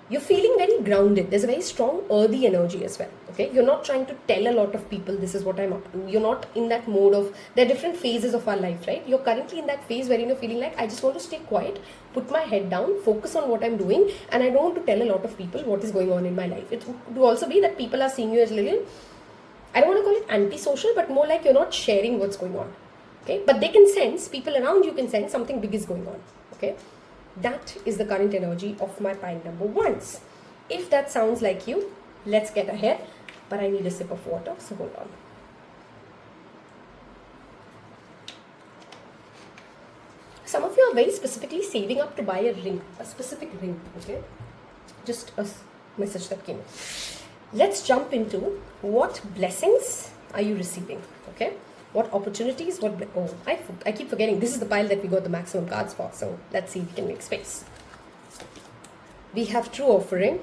S1: You're feeling very grounded. There's a very strong earthy energy as well, okay? You're not trying to tell a lot of people this is what I'm up to. You're not in that mode of, there are different phases of our life, right? You're currently in that phase where you're feeling like, I just want to stay quiet, put my head down, focus on what I'm doing, and I don't want to tell a lot of people what is going on in my life. It would also be that people are seeing you as little, I don't want to call it antisocial, but more like you're not sharing what's going on, okay? But they can sense, people around you can sense something big is going on, okay? That is the current energy of my pile number ones. If that sounds like you, let's get ahead. But I need a sip of water, so hold on. Some of you are very specifically saving up to buy a ring, a specific ring, okay? Just a message that came in. Let's jump into what blessings are you receiving, okay? What opportunities, I keep forgetting, this is the pile that we got the maximum cards for, so let's see if we can make space. We have true offering.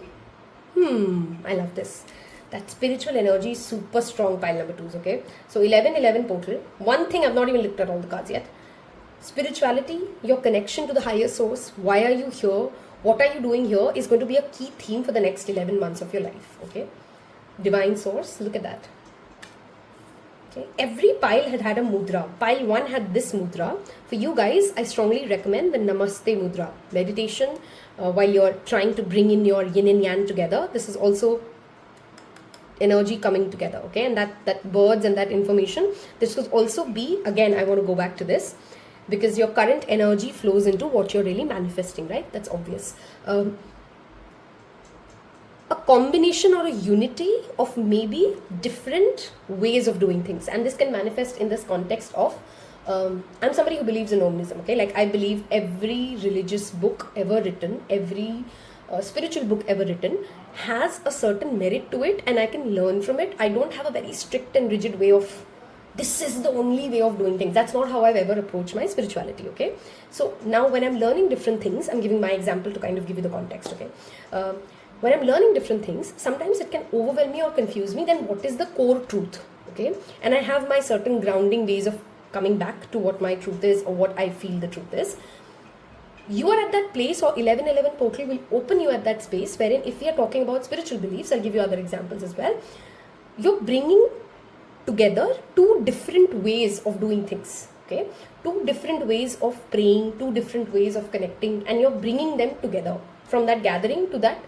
S1: I love this. That spiritual energy is super strong, pile number 2s, okay? So 11-11 portal. One thing, I've not even looked at all the cards yet. Spirituality, your connection to the higher source. Why are you here? What are you doing here is going to be a key theme for the next 11 months of your life, okay? Divine source, look at that. Okay. Every pile had a mudra. Pile 1 had this mudra. For you guys, I strongly recommend the Namaste mudra. Meditation, while you're trying to bring in your yin and yang together. This is also energy coming together, okay? And that birds and that information. This could also be, again, I want to go back to this, because your current energy flows into what you're really manifesting, right? That's obvious. A combination or a unity of maybe different ways of doing things, and this can manifest in this context of I'm somebody who believes in Omnism, okay? Like, I believe every religious book ever written, every spiritual book ever written has a certain merit to it, and I can learn from it. I don't have a very strict and rigid way of this is the only way of doing things. That's not how I've ever approached my spirituality, okay? So now when I'm learning different things, I'm giving my example to kind of give you the context, okay? When I'm learning different things, sometimes it can overwhelm me or confuse me. Then what is the core truth, okay? And I have my certain grounding ways of coming back to what my truth is or what I feel the truth is. You are at that place, or 11-11 portal will open you at that space wherein if we are talking about spiritual beliefs, I'll give you other examples as well. You're bringing together two different ways of doing things, okay? Two different ways of praying, two different ways of connecting, and you're bringing them together from that gathering to that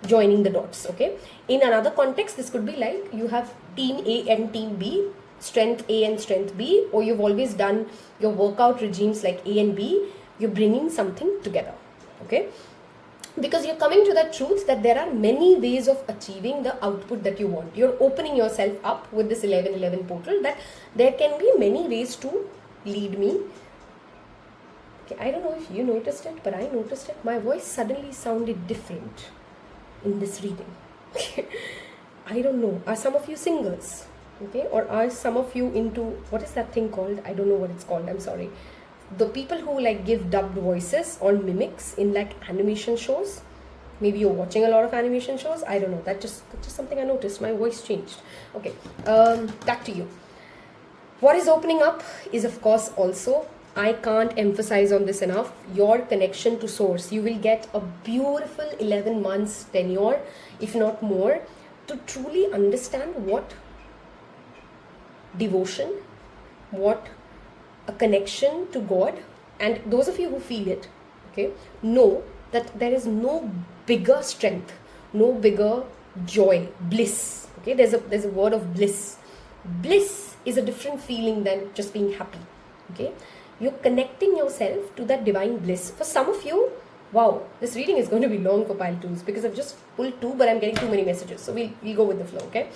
S1: joining the dots, okay? In another context, this could be like you have team A and team B, strength A and strength B, or you've always done your workout regimes like A and B, you're bringing something together, okay? Because you're coming to that truth that there are many ways of achieving the output that you want. You're opening yourself up with this 1111 portal that there can be many ways to lead me. Okay, I don't know if you noticed it, but I noticed it. My voice suddenly sounded different in this reading. I don't know. Are some of you singers? Okay, or are some of you into, what is that thing called? I don't know what it's called. I'm sorry. The people who like give dubbed voices or mimics in like animation shows. Maybe you're watching a lot of animation shows. I don't know. That's just something I noticed. My voice changed. Okay, back to you. What is opening up is, of course, also, I can't emphasize on this enough, your connection to source. You will get a beautiful 11 months tenure, if not more, to truly understand what devotion, what a connection to God, and those of you who feel it, okay, know that there is no bigger strength, no bigger joy, bliss. Okay, there's a word of bliss. Bliss is a different feeling than just being happy. Okay, you're connecting yourself to that divine bliss. For some of you, wow, this reading is going to be long for pile 2s because I've just pulled 2, but I'm getting too many messages, so we'll go with the flow. Okay,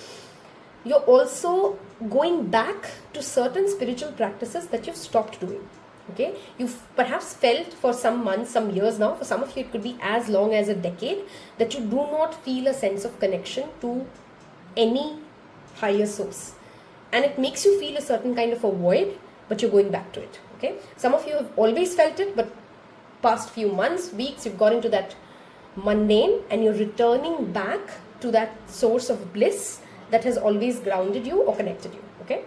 S1: you're also going back to certain spiritual practices that you've stopped doing. Okay, you've perhaps felt for some months, some years now, for some of you it could be as long as a decade, that you do not feel a sense of connection to any higher source, and it makes you feel a certain kind of a void, but you're going back to it. Okay, some of you have always felt it, but past few months, weeks, you've got into that mundane and you're returning back to that source of bliss that has always grounded you or connected you. Okay,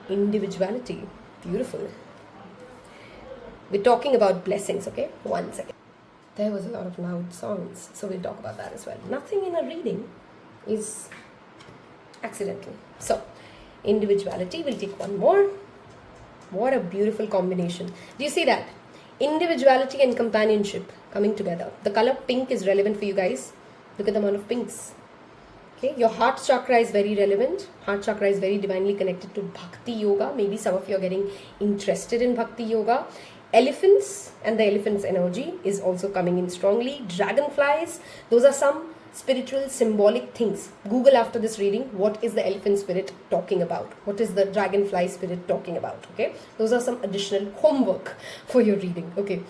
S1: individuality, beautiful. We're talking about blessings. Okay, one second. There was a lot of loud sounds, so we'll talk about that as well. Nothing in a reading is accidental. So individuality, we'll take one more. What a beautiful combination. Do you see that? Individuality and companionship coming together. The color pink is relevant for you guys. Look at the amount of pinks. Okay, your heart chakra is very relevant. Heart chakra is very divinely connected to Bhakti Yoga. Maybe some of you are getting interested in Bhakti Yoga. Elephants and the elephant's energy is also coming in strongly. Dragonflies, those are some spiritual symbolic things. Google after this reading, what is the elephant spirit talking about? What is the dragonfly spirit talking about? Okay, those are some additional homework for your reading. Okay,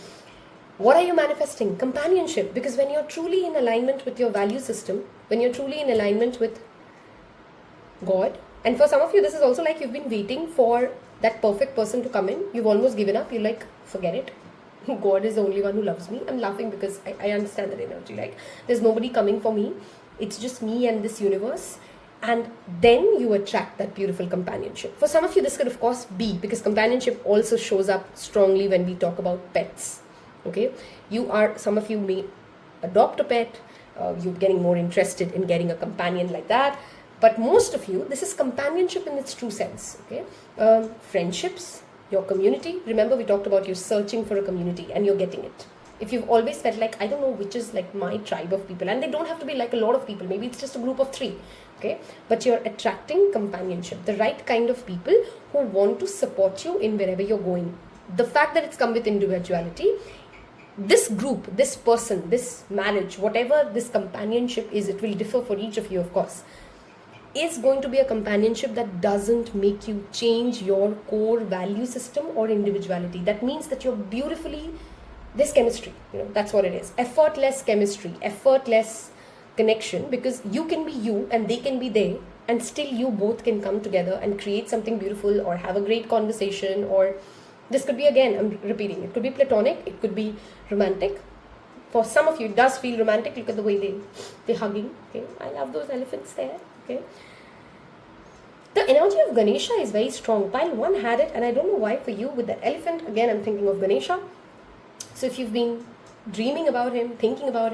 S1: what are you manifesting? Companionship, because when you're truly in alignment with your value system, when you're truly in alignment with God, and for some of you this is also like you've been waiting for that perfect person to come in, you've almost given up, you're like, forget it, God is the only one who loves me. I'm laughing because I understand that energy, like there's nobody coming for me, it's just me and this universe. And then you attract that beautiful companionship. For some of you this could of course be, because companionship also shows up strongly when we talk about pets. Okay, some of you may adopt a pet, you're getting more interested in getting a companion like that, but most of you, this is companionship in its true sense. Okay, friendships, your community. Remember we talked about you searching for a community and you're getting it. If you've always felt like, I don't know which is like my tribe of people, and they don't have to be like a lot of people, maybe it's just a group of 3, okay, but you're attracting companionship, the right kind of people who want to support you in wherever you're going. The fact that it's come with individuality, this group, this person, this marriage, whatever this companionship is, it will differ for each of you of course, is going to be a companionship that doesn't make you change your core value system or individuality. That means that you're beautifully, this chemistry, that's what it is. Effortless chemistry, effortless connection, because you can be you and they can be they, and still you both can come together and create something beautiful or have a great conversation. Or this could be, again, I'm repeating, it could be platonic, it could be romantic. For some of you it does feel romantic. Look at the way they're hugging. Okay, I love those elephants there. Okay, the energy of Ganesha is very strong. Pile 1 had it, and I don't know why for you with that elephant. Again, I'm thinking of Ganesha. So if you've been dreaming about him, thinking about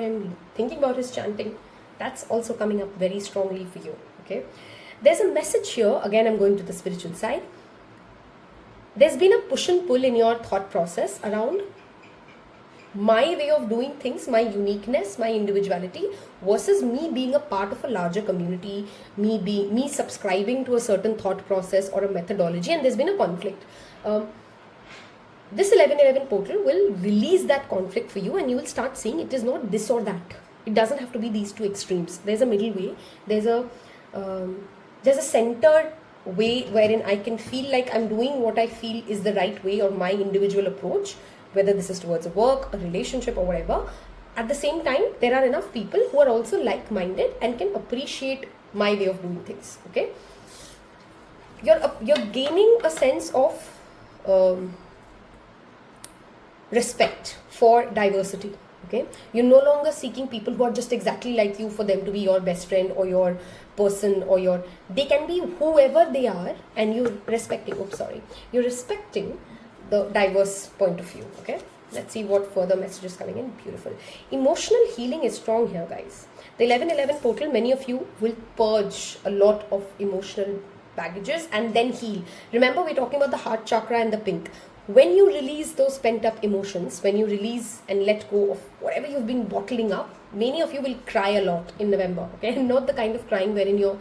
S1: his chanting, that's also coming up very strongly for you. Okay, there's a message here. Again, I'm going to the spiritual side. There's been a push and pull in your thought process around my way of doing things, my uniqueness, my individuality, versus me being a part of a larger community, me subscribing to a certain thought process or a methodology, and there's been a conflict. This 11/11 portal will release that conflict for you, and you will start seeing it is not this or that. It doesn't have to be these two extremes. There's a middle way. There's a centered way wherein I can feel like I'm doing what I feel is the right way, or my individual approach, whether this is towards a work, a relationship, or whatever. At the same time, there are enough people who are also like-minded and can appreciate my way of doing things. Okay, you're gaining a sense of respect for diversity. Okay, you're no longer seeking people who are just exactly like you for them to be your best friend or your person, or they can be whoever they are, and you're respecting the diverse point of view. Okay, let's see what further messages coming in. Beautiful. Emotional healing is strong here, guys. The 11/11 portal, many of you will purge a lot of emotional baggages and then heal. Remember, we're talking about the heart chakra and the pink. When you release those pent up emotions, when you release and let go of whatever you've been bottling up, many of you will cry a lot in November. Okay, not the kind of crying wherein you're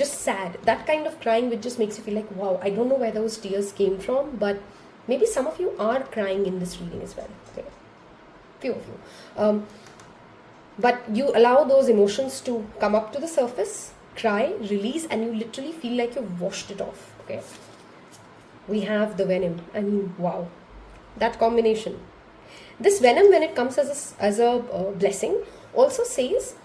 S1: just sad. That kind of crying which just makes you feel like, wow, I don't know where those tears came from, but maybe some of you are crying in this reading as well. Okay, few of you. But you allow those emotions to come up to the surface, cry, release, and you literally feel like you've washed it off. Okay. We have the venom. I mean, wow, that combination. This venom, when it comes as a blessing, also says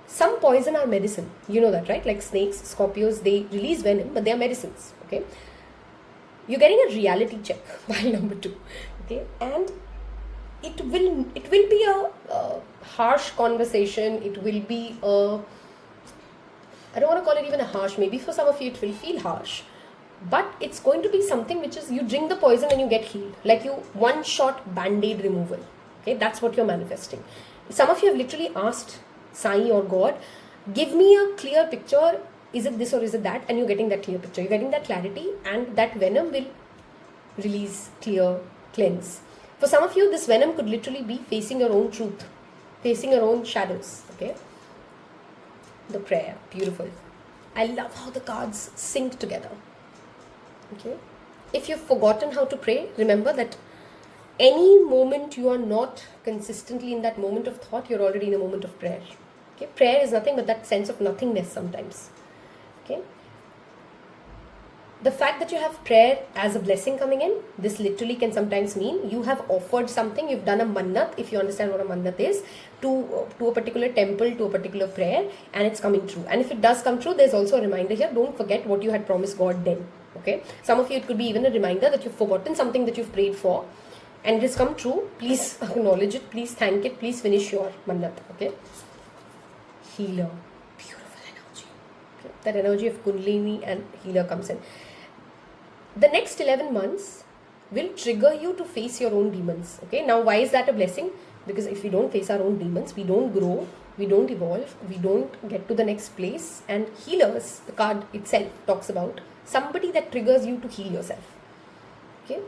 S1: some poison are medicine. You know that, right? Like snakes, Scorpios, they release venom, but they are medicines. Okay, you're getting a reality check by number 2. Okay, and it will be a harsh conversation. It will be I don't want to call it even a harsh. Maybe for some of you it will feel harsh. But it's going to be something which is, you drink the poison and you get healed. Like you one-shot band-aid removal. Okay, that's what you're manifesting. Some of you have literally asked Sai or God, give me a clear picture. Is it this or is it that? And you're getting that clear picture. You're getting that clarity, and that venom will release, clear, cleanse. For some of you, this venom could literally be facing your own truth, facing your own shadows. Okay. The prayer, beautiful. I love how the cards sync together. Okay, if you've forgotten how to pray, remember that any moment you are not consistently in that moment of thought, you're already in a moment of prayer. Okay, prayer is nothing but that sense of nothingness sometimes. Okay, the fact that you have prayer as a blessing coming in, this literally can sometimes mean you have offered something, you've done a mannat, if you understand what a mannat is, to a particular temple, to a particular prayer, and it's coming true. And if it does come true, there's also a reminder here, don't forget what you had promised God then. Okay, some of you it could be even a reminder that you've forgotten something that you've prayed for and it has come true. Please acknowledge it, please thank it, please finish your mannat. Okay, healer, beautiful energy. Okay? That energy of Kundalini and healer comes in. The next 11 months will trigger you to face your own demons. Okay, now why is that a blessing? Because if we don't face our own demons, we don't grow, we don't evolve, we don't get to the next place. And healers, the card itself talks about somebody that triggers you to heal yourself. Okay,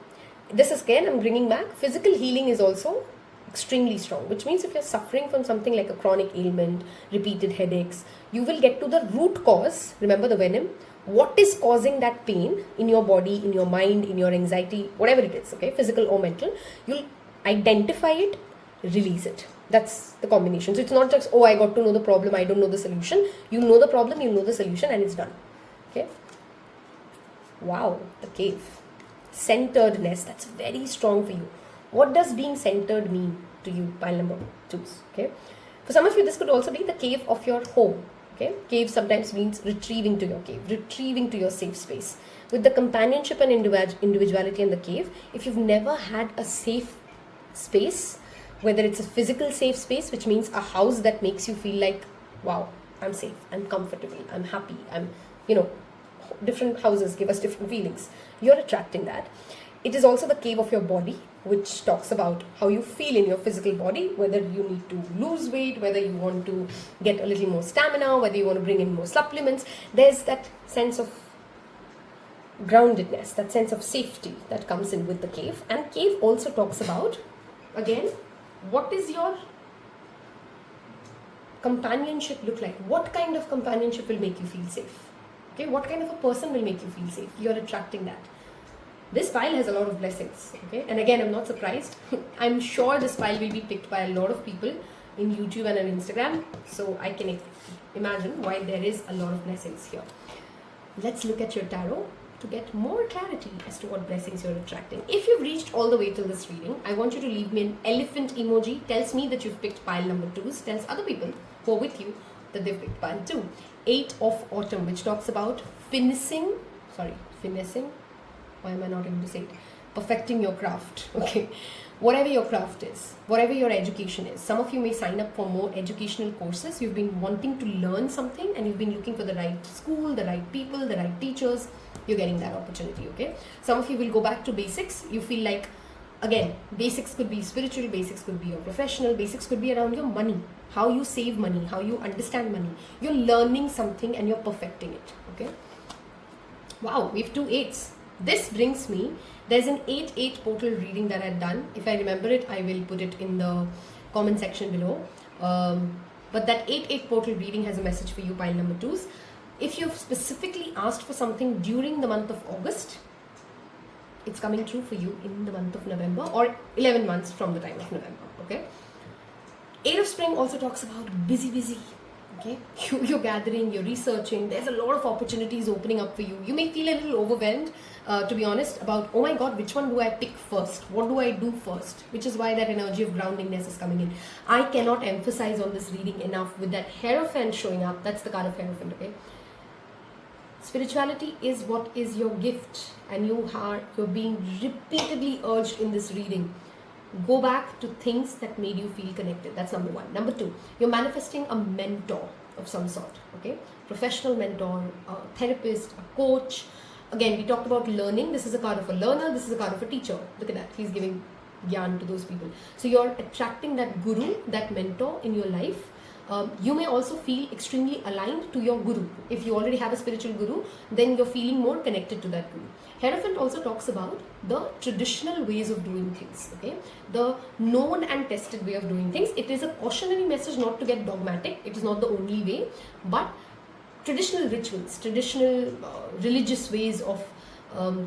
S1: this is again, I'm bringing back, physical healing is also extremely strong, which means if you're suffering from something like a chronic ailment, repeated headaches, you will get to the root cause. Remember the venom, what is causing that pain in your body, in your mind, in your anxiety, whatever it is, okay, physical or mental. You'll identify it, release it. That's the combination. So it's not just, oh, I got to know the problem, I don't know the solution. You know the problem, you know the solution, and it's done. Okay. Wow, the cave. Centeredness, that's very strong for you. What does being centered mean to you? Pile number 2. Okay. For some of you, this could also be the cave of your home. Okay. Cave sometimes means retrieving to your cave, retrieving to your safe space. With the companionship and individuality in the cave, if you've never had a safe space, whether it's a physical safe space, which means a house that makes you feel like, wow, I'm safe, I'm comfortable, I'm happy, I'm, different houses give us different feelings. You're attracting that. It is also the cave of your body, which talks about how you feel in your physical body, whether you need to lose weight, whether you want to get a little more stamina, whether you want to bring in more supplements. There's that sense of groundedness, that sense of safety that comes in with the cave. And cave also talks about again, what is your companionship look like? What kind of companionship will make you feel safe? Okay, what kind of a person will make you feel safe? You're attracting that. This pile has a lot of blessings. Okay, and again, I'm not surprised. I'm sure this pile will be picked by a lot of people in YouTube and on Instagram. So I can imagine why there is a lot of blessings here. Let's look at your tarot to get more clarity as to what blessings you're attracting. If you've reached all the way till this reading, I want you to leave me an elephant emoji. Tells me that you've picked pile number 2. Tells other people who are with you that they've picked pile 2. 8 of Autumn, which talks about finessing. Why am I not able to say it? Perfecting your craft. Okay. Whatever your craft is, whatever your education is. Some of you may sign up for more educational courses. You've been wanting to learn something and you've been looking for the right school, the right people, the right teachers. You're getting that opportunity, okay? Some of you will go back to basics. You feel like, again, basics could be spiritual, basics could be your professional, basics could be around your money, how you save money, how you understand money. You're learning something and you're perfecting it, okay? Wow, we have 2 8s. This brings me, there's an 8-8 portal reading that I've done. If I remember it, I will put it in the comment section below. But that 8-8 portal reading has a message for you, pile number 2s. If you've specifically asked for something during the month of August, it's coming true for you in the month of November or 11 months from the time of November, okay? 8 of Spring also talks about busy. Okay, you're gathering, you're researching, there's a lot of opportunities opening up for you. You may feel a little overwhelmed, to be honest, about, oh my god, which one do I pick first? What do I do first? Which is why that energy of groundingness is coming in. I cannot emphasize on this reading enough with that Hierophant showing up. That's the card of Hierophant, okay? Spirituality is what is your gift, and you're being repeatedly urged in this reading. Go back to things that made you feel connected. That's number 1. Number 2, you're manifesting a mentor of some sort, okay? Professional mentor, a therapist, a coach. Again, we talked about learning. This is a card of a learner. This is a card of a teacher. Look at that. He's giving gyan to those people. So you're attracting that guru, that mentor in your life. You may also feel extremely aligned to your guru. If you already have a spiritual guru, then you're feeling more connected to that guru. Hierophant also talks about the traditional ways of doing things, okay? The known and tested way of doing things. It is a cautionary message not to get dogmatic. It is not the only way, but traditional rituals, traditional religious ways of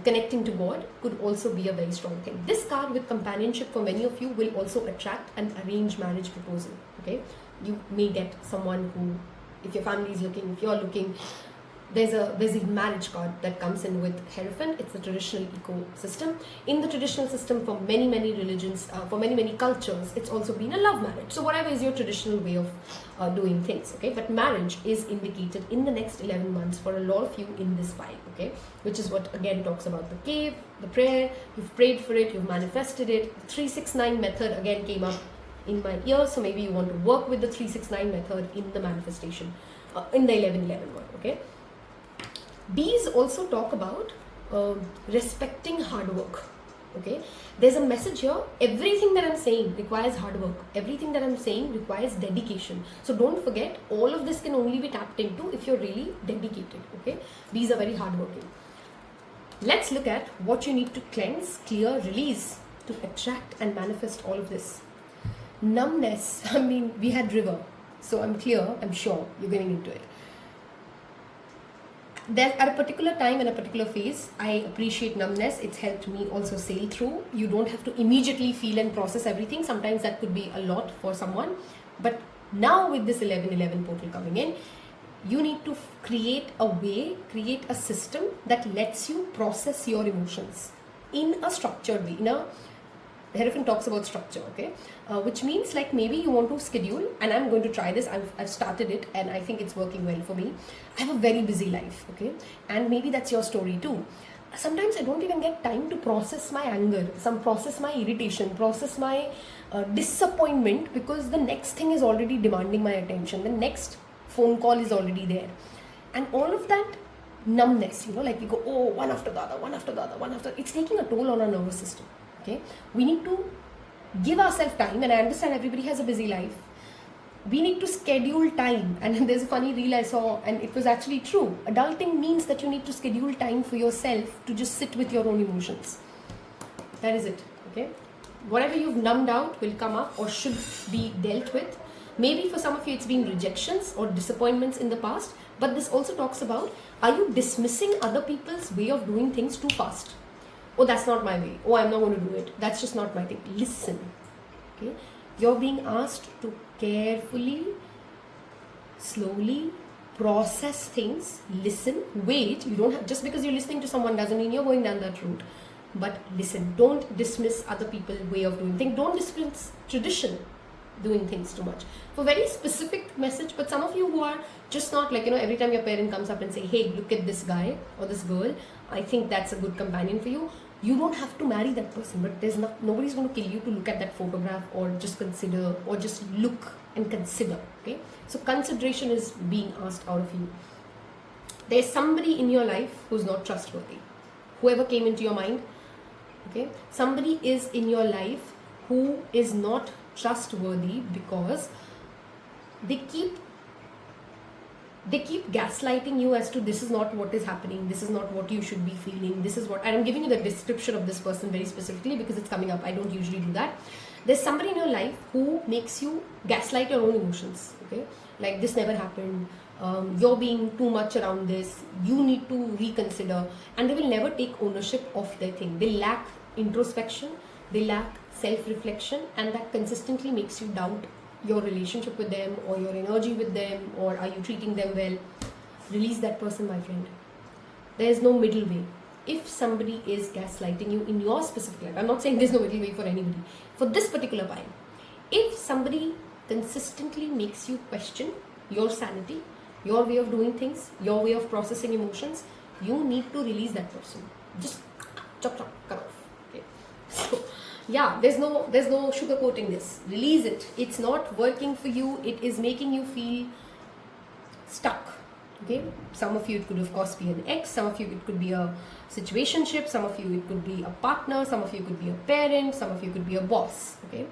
S1: connecting to God could also be a very strong thing. This card with companionship for many of you will also attract an arranged marriage proposal, okay? You may get someone who, if your family is looking, if you're looking, there's a marriage card that comes in with Hierophant. It's the traditional ecosystem. In the traditional system, for many religions, for many cultures, it's also been a love marriage. So whatever is your traditional way of doing things, okay? But marriage is indicated in the next 11 months for a lot of you in this pile, okay? Which is what again talks about the cave, the prayer. You've prayed for it, you've manifested it. The 369 method again came up in my ear, so maybe you want to work with the 369 method in the manifestation, in the 11-11 one, okay? Bees also talk about respecting hard work, okay? There's a message here. Everything that I'm saying requires hard work. Everything that I'm saying requires dedication. So don't forget, all of this can only be tapped into if you're really dedicated, okay? Bees are very hardworking. Let's look at what you need to cleanse, clear, release to attract and manifest all of this. Numbness, I mean, we had river, so I'm sure you're getting into it. That at a particular time and a particular phase, I appreciate numbness. It's helped me also sail through. You don't have to immediately feel and process everything. Sometimes that could be a lot for someone. But now with this 11-11 portal coming in, you need to create a way, create a system that lets you process your emotions in a structured way. Hierophant talks about structure, okay? Which means like maybe you want to schedule, and I'm going to try this. I've started it and I think it's working well for me. I have a very busy life, okay? And maybe that's your story too. Sometimes I don't even get time to process my anger, process my irritation, process my disappointment, because the next thing is already demanding my attention. The next phone call is already there. And all of that numbness, like we go, oh, one after the other, it's taking a toll on our nervous system. Okay, we need to give ourselves time, and I understand everybody has a busy life. We need to schedule time, and there's a funny reel I saw, and it was actually true. Adulting means that you need to schedule time for yourself to just sit with your own emotions. That is it, okay? Whatever you've numbed out will come up or should be dealt with. Maybe for some of you it's been rejections or disappointments in the past, but this also talks about, are you dismissing other people's way of doing things too fast? Oh, that's not my way. Oh, I'm not going to do it. That's just not my thing. Listen. Okay? You're being asked to carefully, slowly process things, listen, wait. You don't have, just because you're listening to someone doesn't mean you're going down that route. But listen, don't dismiss other people's way of doing things. Don't dismiss tradition, doing things too much. For very specific message, but some of you who are just not like, every time your parent comes up and say, hey, look at this guy or this girl, I think that's a good companion for you. You don't have to marry that person, but there's nobody's going to kill you to look at that photograph or just consider or just look and consider. Okay, so consideration is being asked out of you. There's somebody in your life who's not trustworthy. Whoever came into your mind, okay, somebody is in your life who is not trustworthy because they keep gaslighting you as to this is not what is happening, this is not what you should be feeling, this is what, and I'm giving you the description of this person very specifically because it's coming up. I don't usually do that. There's somebody in your life who makes you gaslight your own emotions, okay, like this never happened, you're being too much around this, you need to reconsider, and they will never take ownership of their thing. They lack introspection, they lack self-reflection, and that consistently makes you doubt your relationship with them or your energy with them, or are you treating them well. Release that person, my friend. There is no middle way. If somebody is gaslighting you in your specific life, I'm not saying there's no middle way for anybody, for this particular pile, if somebody consistently makes you question your sanity, your way of doing things, your way of processing emotions, you need to release that person. Just chop, cut off. Okay. So yeah, there's no sugarcoating this. Release it. It's not working for you. It is making you feel stuck. Okay, some of you it could of course be an ex, some of you it could be a situationship, some of you it could be a partner, some of you could be a parent, some of you could be a boss. Okay,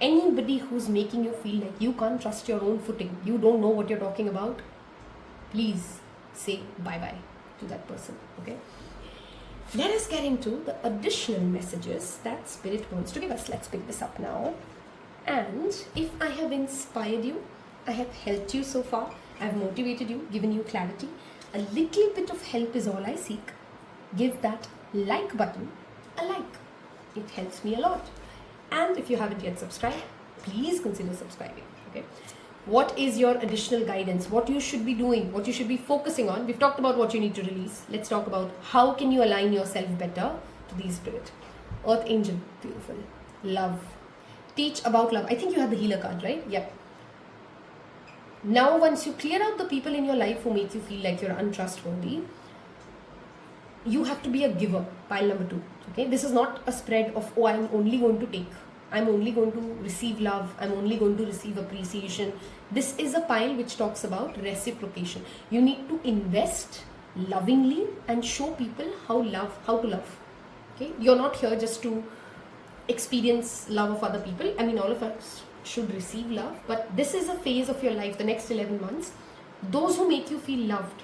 S1: anybody who's making you feel like you can't trust your own footing, you don't know what you're talking about, please say bye-bye to that person. Okay, let us get into the additional messages that Spirit wants to give us. Let's pick this up now. And if I have inspired you, I have helped you so far, I have motivated you, given you clarity, a little bit of help is all I seek. Give that like button a like. It helps me a lot. And if you haven't yet subscribed, please consider subscribing. Okay. What is your additional guidance? What you should be doing? What you should be focusing on? We've talked about what you need to release. Let's talk about how can you align yourself better to these spirit. Earth Angel, beautiful. Love. Teach about love. I think you have the healer card, right? Yep. Now, once you clear out the people in your life who make you feel like you're untrustworthy, you have to be a giver. Pile number 2. Okay. This is not a spread of, oh, I'm only going to take. I'm only going to receive love. I'm only going to receive appreciation. This is a pile which talks about reciprocation. You need to invest lovingly and show people how to love. Okay, you're not here just to experience love of other people. I mean, all of us should receive love, but this is a phase of your life, the next 11 months. Those who make you feel loved,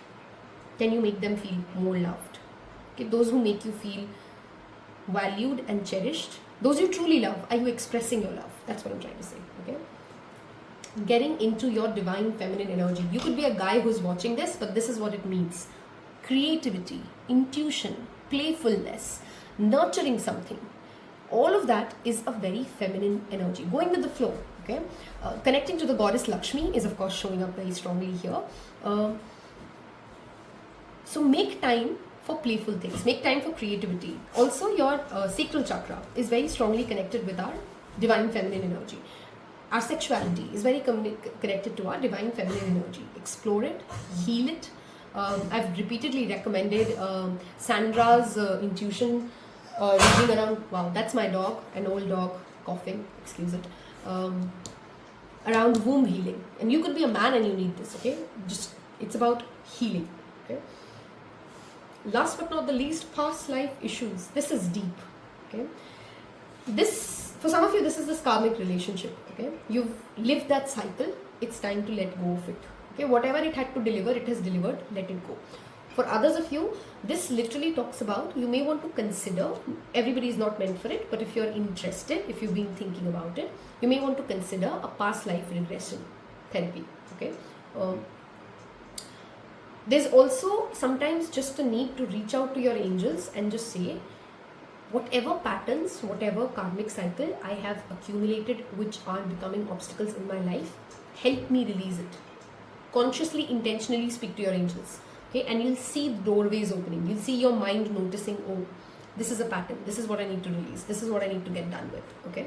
S1: can you make them feel more loved? Okay, those who make you feel valued and cherished, those you truly love, are you expressing your love? That's what I'm trying to say. Okay, getting into your divine feminine energy. You could be a guy who's watching this, but this is what it means: creativity, intuition, playfulness, nurturing something. All of that is a very feminine energy, going with the flow. Okay, connecting to the goddess Lakshmi is of course showing up very strongly here. So make time for playful things, make time for creativity. Also, your sacral chakra is very strongly connected with our divine feminine energy. Our sexuality is very connected to our divine feminine energy. Explore it, heal it. I've repeatedly recommended Sandra's intuition reading around, wow, that's my dog, an old dog coughing, excuse it, around womb healing. And you could be a man and you need this, okay? Just, it's about healing, okay? Last but not the least, past life issues. This is deep, okay? This, for some of you, this is this karmic relationship, okay? You've lived that cycle. It's time to let go of it, okay? Whatever it had to deliver, it has delivered. Let it go. For others of you, this literally talks about, you may want to consider, everybody is not meant for it, but if you're interested, if you've been thinking about it, you may want to consider a past life regression therapy, okay? There's also sometimes just a need to reach out to your angels and just say, whatever patterns, whatever karmic cycle I have accumulated which are becoming obstacles in my life, help me release it. Consciously, intentionally speak to your angels. Okay, and you'll see doorways opening. You'll see your mind noticing, oh, this is a pattern. This is what I need to release. This is what I need to get done with. Okay.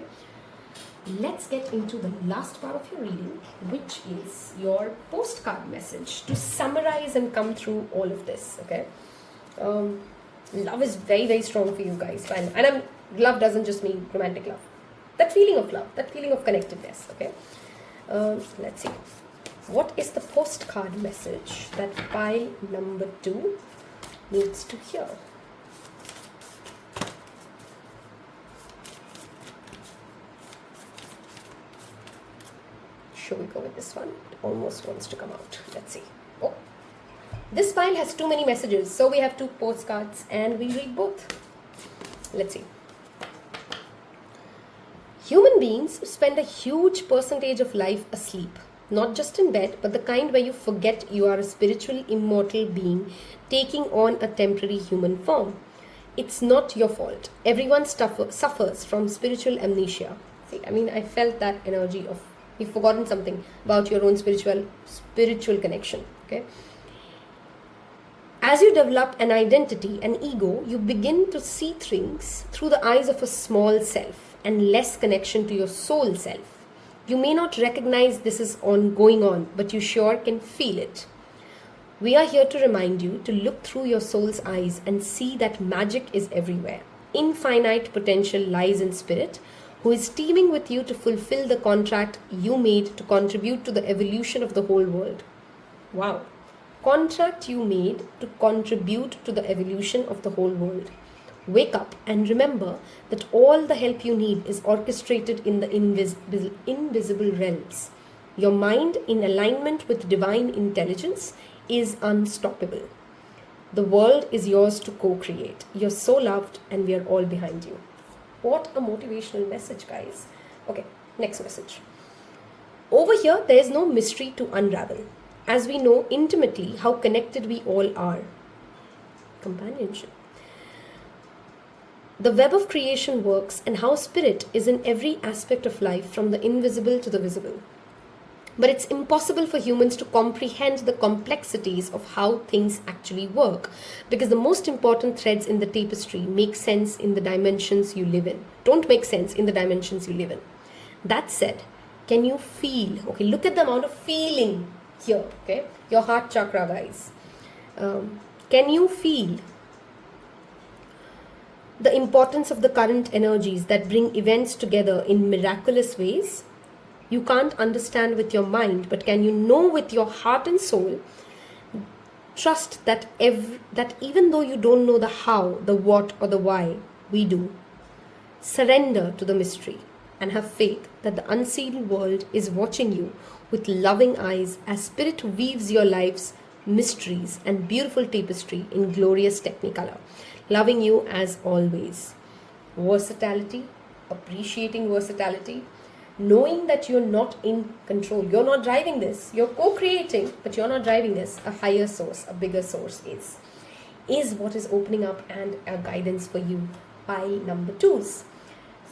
S1: Let's get into the last part of your reading, which is your postcard message to summarize and come through all of this. Okay. Love is very, very strong for you guys. And love doesn't just mean romantic love. That feeling of love, that feeling of connectedness. Okay. Let's see. What is the postcard message that pile number 2 needs to hear? Shall we go with this one? It almost wants to come out. Let's see. Oh, this pile has too many messages, so we have 2 postcards and we read both. Let's see. Human beings spend a huge percentage of life asleep. Not just in bed, but the kind where you forget you are a spiritual, immortal being taking on a temporary human form. It's not your fault. Everyone suffers from spiritual amnesia. See, I mean, I felt that energy of you've forgotten something about your own spiritual connection. Okay. As you develop an identity, an ego, you begin to see things through the eyes of a small self and less connection to your soul self. You may not recognize this is going on, but you sure can feel it. We are here to remind you to look through your soul's eyes and see that magic is everywhere. Infinite potential lies in spirit, who is teaming with you to fulfill the contract you made to contribute to the evolution of the whole world. Wow. Contract you made to contribute to the evolution of the whole world. Wake up and remember that all the help you need is orchestrated in the invisible realms. Your mind, in alignment with divine intelligence, is unstoppable. The world is yours to co-create. You're so loved and we are all behind you. What a motivational message, guys. Okay, next message. Over here, there is no mystery to unravel, as we know intimately how connected we all are. Companionship. The web of creation works and how spirit is in every aspect of life, from the invisible to the visible. But it's impossible for humans to comprehend the complexities of how things actually work, because the most important threads in the tapestry make sense in the dimensions you live in. Don't make sense in the dimensions you live in. That said, can you feel? Okay, look at the amount of feeling here. Okay, your heart chakra, guys. Can you feel the importance of the current energies that bring events together in miraculous ways? You can't understand with your mind, but can you know with your heart and soul? Trust that even though you don't know the how, the what, or the why, we do. Surrender to the mystery and have faith that the unseen world is watching you with loving eyes as spirit weaves your life's mysteries and beautiful tapestry in glorious technicolor. Loving you as always. Versatility, appreciating versatility, knowing that you're not in control. You're not driving this. You're co-creating, but you're not driving this. A higher source, a bigger source is what is opening up and a guidance for you. Pile number 2s.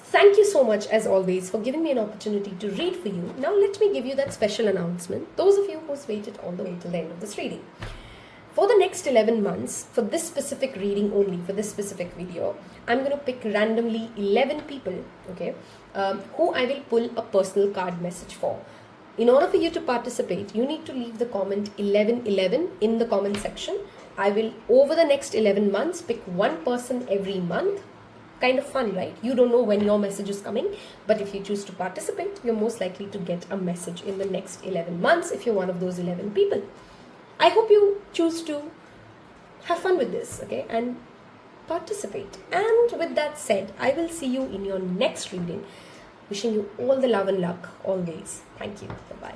S1: Thank you so much, as always, for giving me an opportunity to read for you. Now let me give you that special announcement. Those of you who's waited all the way till the end of this reading. For the next 11 months, for this specific reading only, for this specific video, I'm going to pick randomly 11 people, okay, who I will pull a personal card message for. In order for you to participate, you need to leave the comment 1111 in the comment section. I will, over the next 11 months, pick one person every month. Kind of fun, right? You don't know when your message is coming, but if you choose to participate, you're most likely to get a message in the next 11 months if you're one of those 11 people. I hope you choose to have fun with this, okay, and participate. And with that said, I will see you in your next reading. Wishing you all the love and luck always. Thank you. Bye-bye.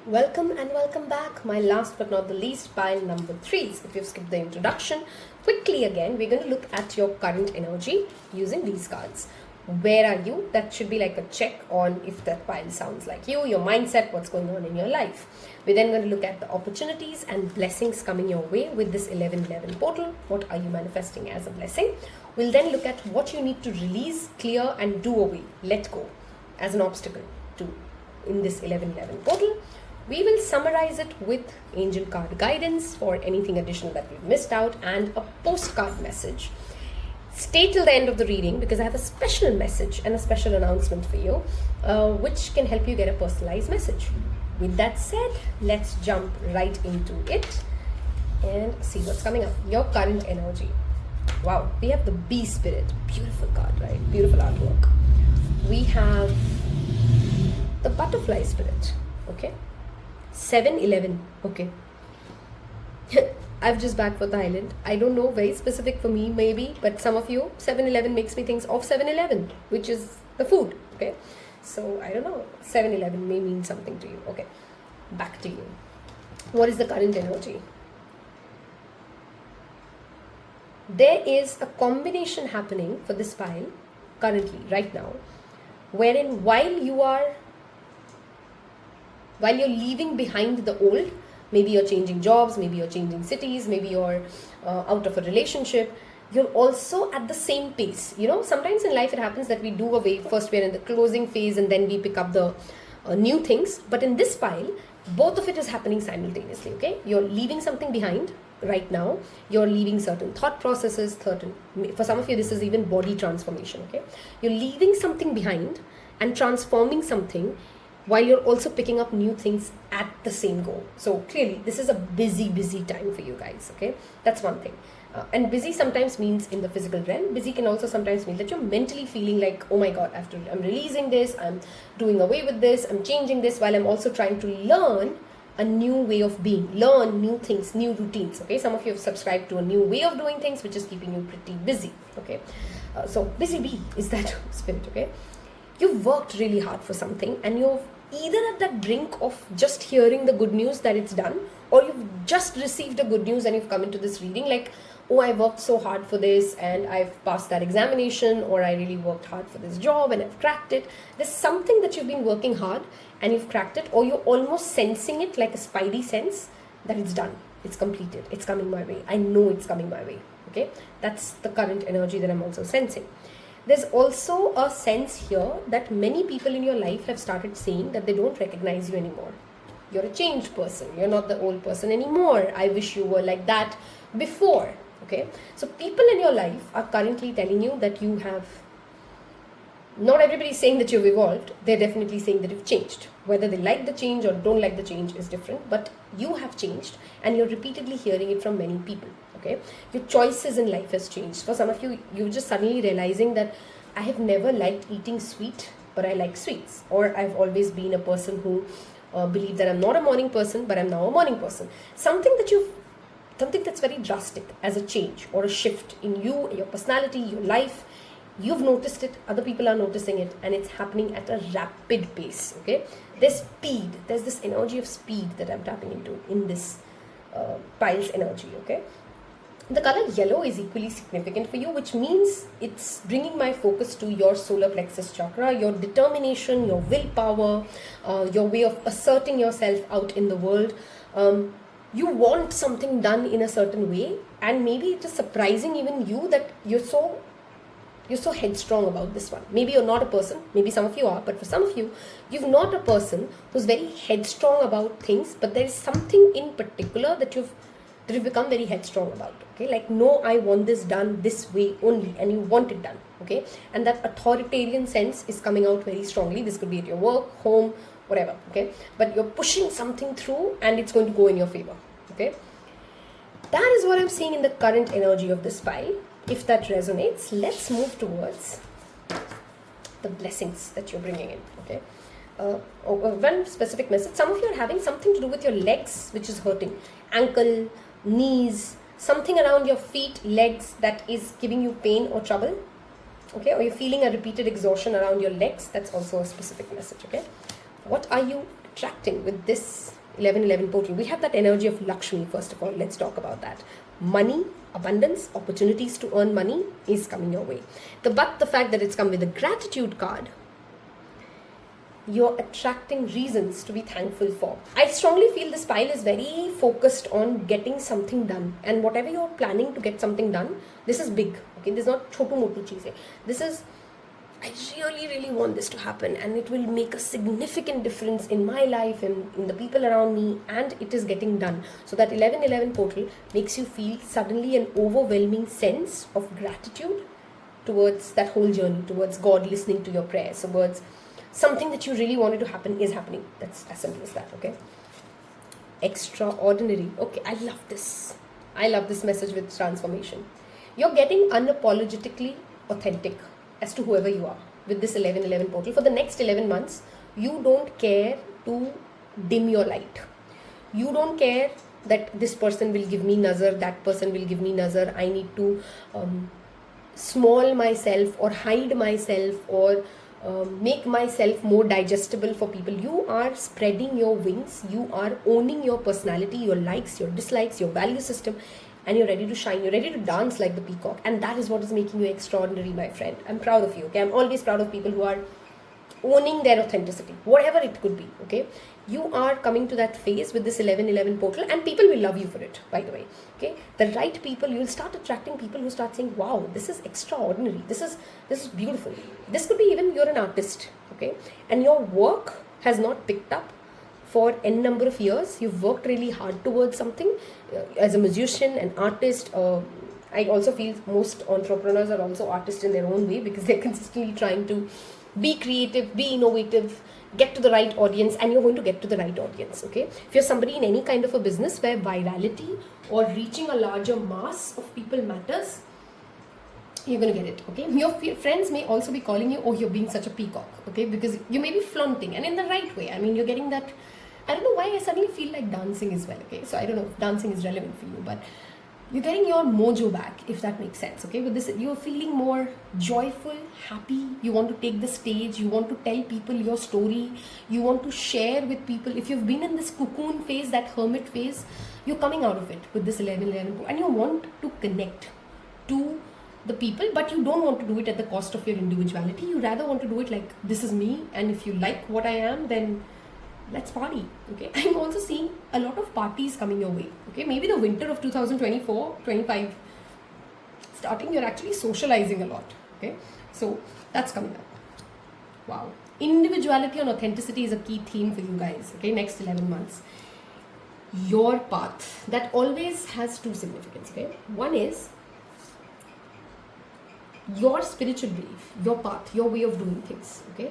S1: Welcome and welcome back. My last but not the least, pile number 3. If you've skipped the introduction, quickly again, we're going to look at your current energy using these cards. Where are you? That should be like a check on if that pile sounds like you, your mindset, what's going on in your life. We're then going to look at the opportunities and blessings coming your way with this 1111 portal. What are you manifesting as a blessing? We'll then look at what you need to release, clear and do away, let go as an obstacle to in this 1111 portal. We will summarize it with angel card guidance for anything additional that we've missed out and a postcard message. Stay till the end of the reading because I have a special message and a special announcement for you, which can help you get a personalized message. With that said, let's jump right into it and see what's coming up. Your current energy. Wow, we have the bee spirit. Beautiful card, right? Beautiful artwork. We have the butterfly spirit. Okay. 7-11. Okay. I've just back for Thailand. I don't know, very specific for me maybe, but some of you, 7-11 makes me think of 7-Eleven, which is the food. Okay. So I don't know, 7-11 may mean something to you. Okay. Back to you. What is the current energy? There is a combination happening for this pile currently, right now, wherein while you're leaving behind the old, maybe you're changing jobs, maybe you're changing cities, maybe you're out of a relationship, you're also at the same pace. You know, sometimes in life it happens that we do away, first we're in the closing phase and then we pick up the new things. But in this pile, both of it is happening simultaneously, okay? You're leaving something behind right now. You're leaving certain thought processes, for some of you this is even body transformation, okay? You're leaving something behind and transforming something while you're also picking up new things at the same go. So clearly, this is a busy time for you guys, okay? That's one thing. And busy sometimes means in the physical realm. Busy can also sometimes mean that you're mentally feeling like, oh my God, I'm releasing this, I'm doing away with this, I'm changing this, while I'm also trying to learn a new way of being, learn new things, new routines, okay? Some of you have subscribed to a new way of doing things, which is keeping you pretty busy, okay? So busy bee is that spirit, okay? You've worked really hard for something and you're either at that brink of just hearing the good news that it's done, or you've just received a good news and you've come into this reading like, oh, I worked so hard for this and I've passed that examination, or I really worked hard for this job and I've cracked it. There's something that you've been working hard and you've cracked it, or you're almost sensing it like a spidey sense that it's done, it's completed, it's coming my way. I know it's coming my way, okay? That's the current energy that I'm also sensing. There's also a sense here that many people in your life have started saying that they don't recognize you anymore. You're a changed person. You're not the old person anymore. I wish you were like that before. Okay. So people in your life are currently telling you that you have, not everybody's saying that you've evolved. They're definitely saying that you've changed. Whether they like the change or don't like the change is different, but you have changed and you're repeatedly hearing it from many people. Okay, your choices in life has changed. For some of you, you're just suddenly realizing that I have never liked eating sweet, but I like sweets. Or I've always been a person who believed that I'm not a morning person, but I'm now a morning person. Something that's very drastic as a change or a shift in you, your personality, your life. You've noticed it, other people are noticing it, and it's happening at a rapid pace, okay? There's speed, there's this energy of speed that I'm tapping into in this pile's energy, okay? The color yellow is equally significant for you, which means it's bringing my focus to your solar plexus chakra, your determination, your willpower, your way of asserting yourself out in the world. You want something done in a certain way, and maybe it is surprising even you that you're so headstrong about this one. Maybe you're not a person, maybe some of you are, but for some of you, you're not a person who's very headstrong about things, but there is something in particular that you've become very headstrong about, okay? Like, no, I want this done this way only, and you want it done, okay? And that authoritarian sense is coming out very strongly. This could be at your work, home, whatever, okay? But you're pushing something through and it's going to go in your favor, okay? That is what I'm seeing in the current energy of this pile. If that resonates, let's move towards the blessings that you're bringing in, okay? One specific message. Some of you are having something to do with your legs, which is hurting. Ankle, knees, something around your feet, legs that is giving you pain or trouble, okay? Or you're feeling a repeated exhaustion around your legs. That's also a specific message, okay? What are you attracting with this 11-11 portal. We have that energy of Lakshmi. First of all, let's talk about that. Money, abundance, opportunities to earn money is coming your way. But the fact that it's come with a gratitude card, you're attracting reasons to be thankful for. I strongly feel this pile is very focused on getting something done, and whatever you're planning to get something done, this is big. Okay, this is not chotu motu cheeze. This is, I really want this to happen, and it will make a significant difference in my life and in the people around me, and it is getting done. So that 11-11 portal makes you feel suddenly an overwhelming sense of gratitude towards that whole journey, towards God listening to your prayers, towards something that you really wanted to happen is happening. That's as simple as that, okay? Extraordinary. Okay, I love this. I love this message with transformation. You're getting unapologetically authentic as to whoever you are with this 11-11 portal. For the next 11 months, you don't care to dim your light. You don't care that this person will give me nazar, that person will give me nazar. I need to small myself or hide myself or make myself more digestible for people. You are spreading your wings. You are owning your personality, your likes, your dislikes, your value system, and you're ready to shine. You're ready to dance like the peacock, and that is what is making you extraordinary, my friend. I'm proud of you. Okay, I'm always proud of people who are owning their authenticity, whatever it could be. Okay, you are coming to that phase with this 11-11 portal, and people will love you for it, by the way. Okay, the right people, you'll start attracting people who start saying, wow, this is extraordinary, this is beautiful. This could be even you're an artist, okay, and your work has not picked up for n number of years. You've worked really hard towards something as a musician, an artist. I also feel most entrepreneurs are also artists in their own way, because they're consistently trying to be creative, be innovative, get to the right audience, and you're going to get to the right audience. Okay, if you're somebody in any kind of a business where virality or reaching a larger mass of people matters, you're going to get it. Okay, your friends may also be calling you, oh, you're being such a peacock. Okay, because you may be flaunting, and in the right way. I mean, you're getting that. I don't know why I suddenly feel like dancing as well. Okay, so I don't know if dancing is relevant for you, but you're getting your mojo back, if that makes sense. Okay, with this, you're feeling more joyful, happy. You want to take the stage. You want to tell people your story. You want to share with people. If you've been in this cocoon phase, that hermit phase, you're coming out of it with this 11-11, and you want to connect to the people, but you don't want to do it at the cost of your individuality. You rather want to do it like, this is me, and if you like what I am, then let's party. Okay, I'm also seeing a lot of parties coming your way. Okay, maybe the winter of 2024-25 starting, you're actually socializing a lot. Okay, so that's coming up. Wow, individuality and authenticity is a key theme for you guys. Okay, next 11 months. Your path, that always has two significance. Okay, one is your spiritual belief, your path, your way of doing things. Okay,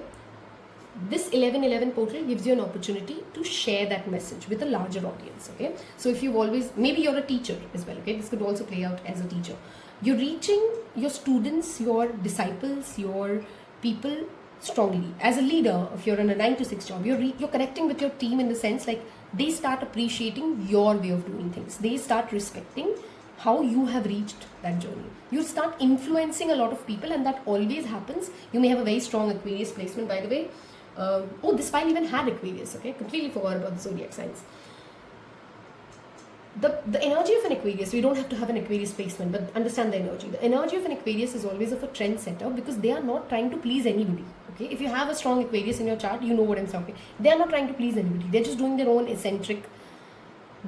S1: this 11-11 portal gives you an opportunity to share that message with a larger audience. Okay, so if you've always, maybe you're a teacher as well. Okay, this could also play out as a teacher. You're reaching your students, your disciples, your people strongly. As a leader, if you're in a 9 to 6 job, you're connecting with your team in the sense like they start appreciating your way of doing things. They start respecting how you have reached that journey. You start influencing a lot of people, and that always happens. You may have a very strong Aquarius placement, by the way. Oh, this file even had Aquarius. Okay, completely forgot about the zodiac signs. The energy of an Aquarius, we don't have to have an Aquarius placement, but understand the energy. The energy of an Aquarius is always of a trendsetter, because they are not trying to please anybody. Okay, if you have a strong Aquarius in your chart, you know what I'm talking. They are not trying to please anybody. They're just doing their own eccentric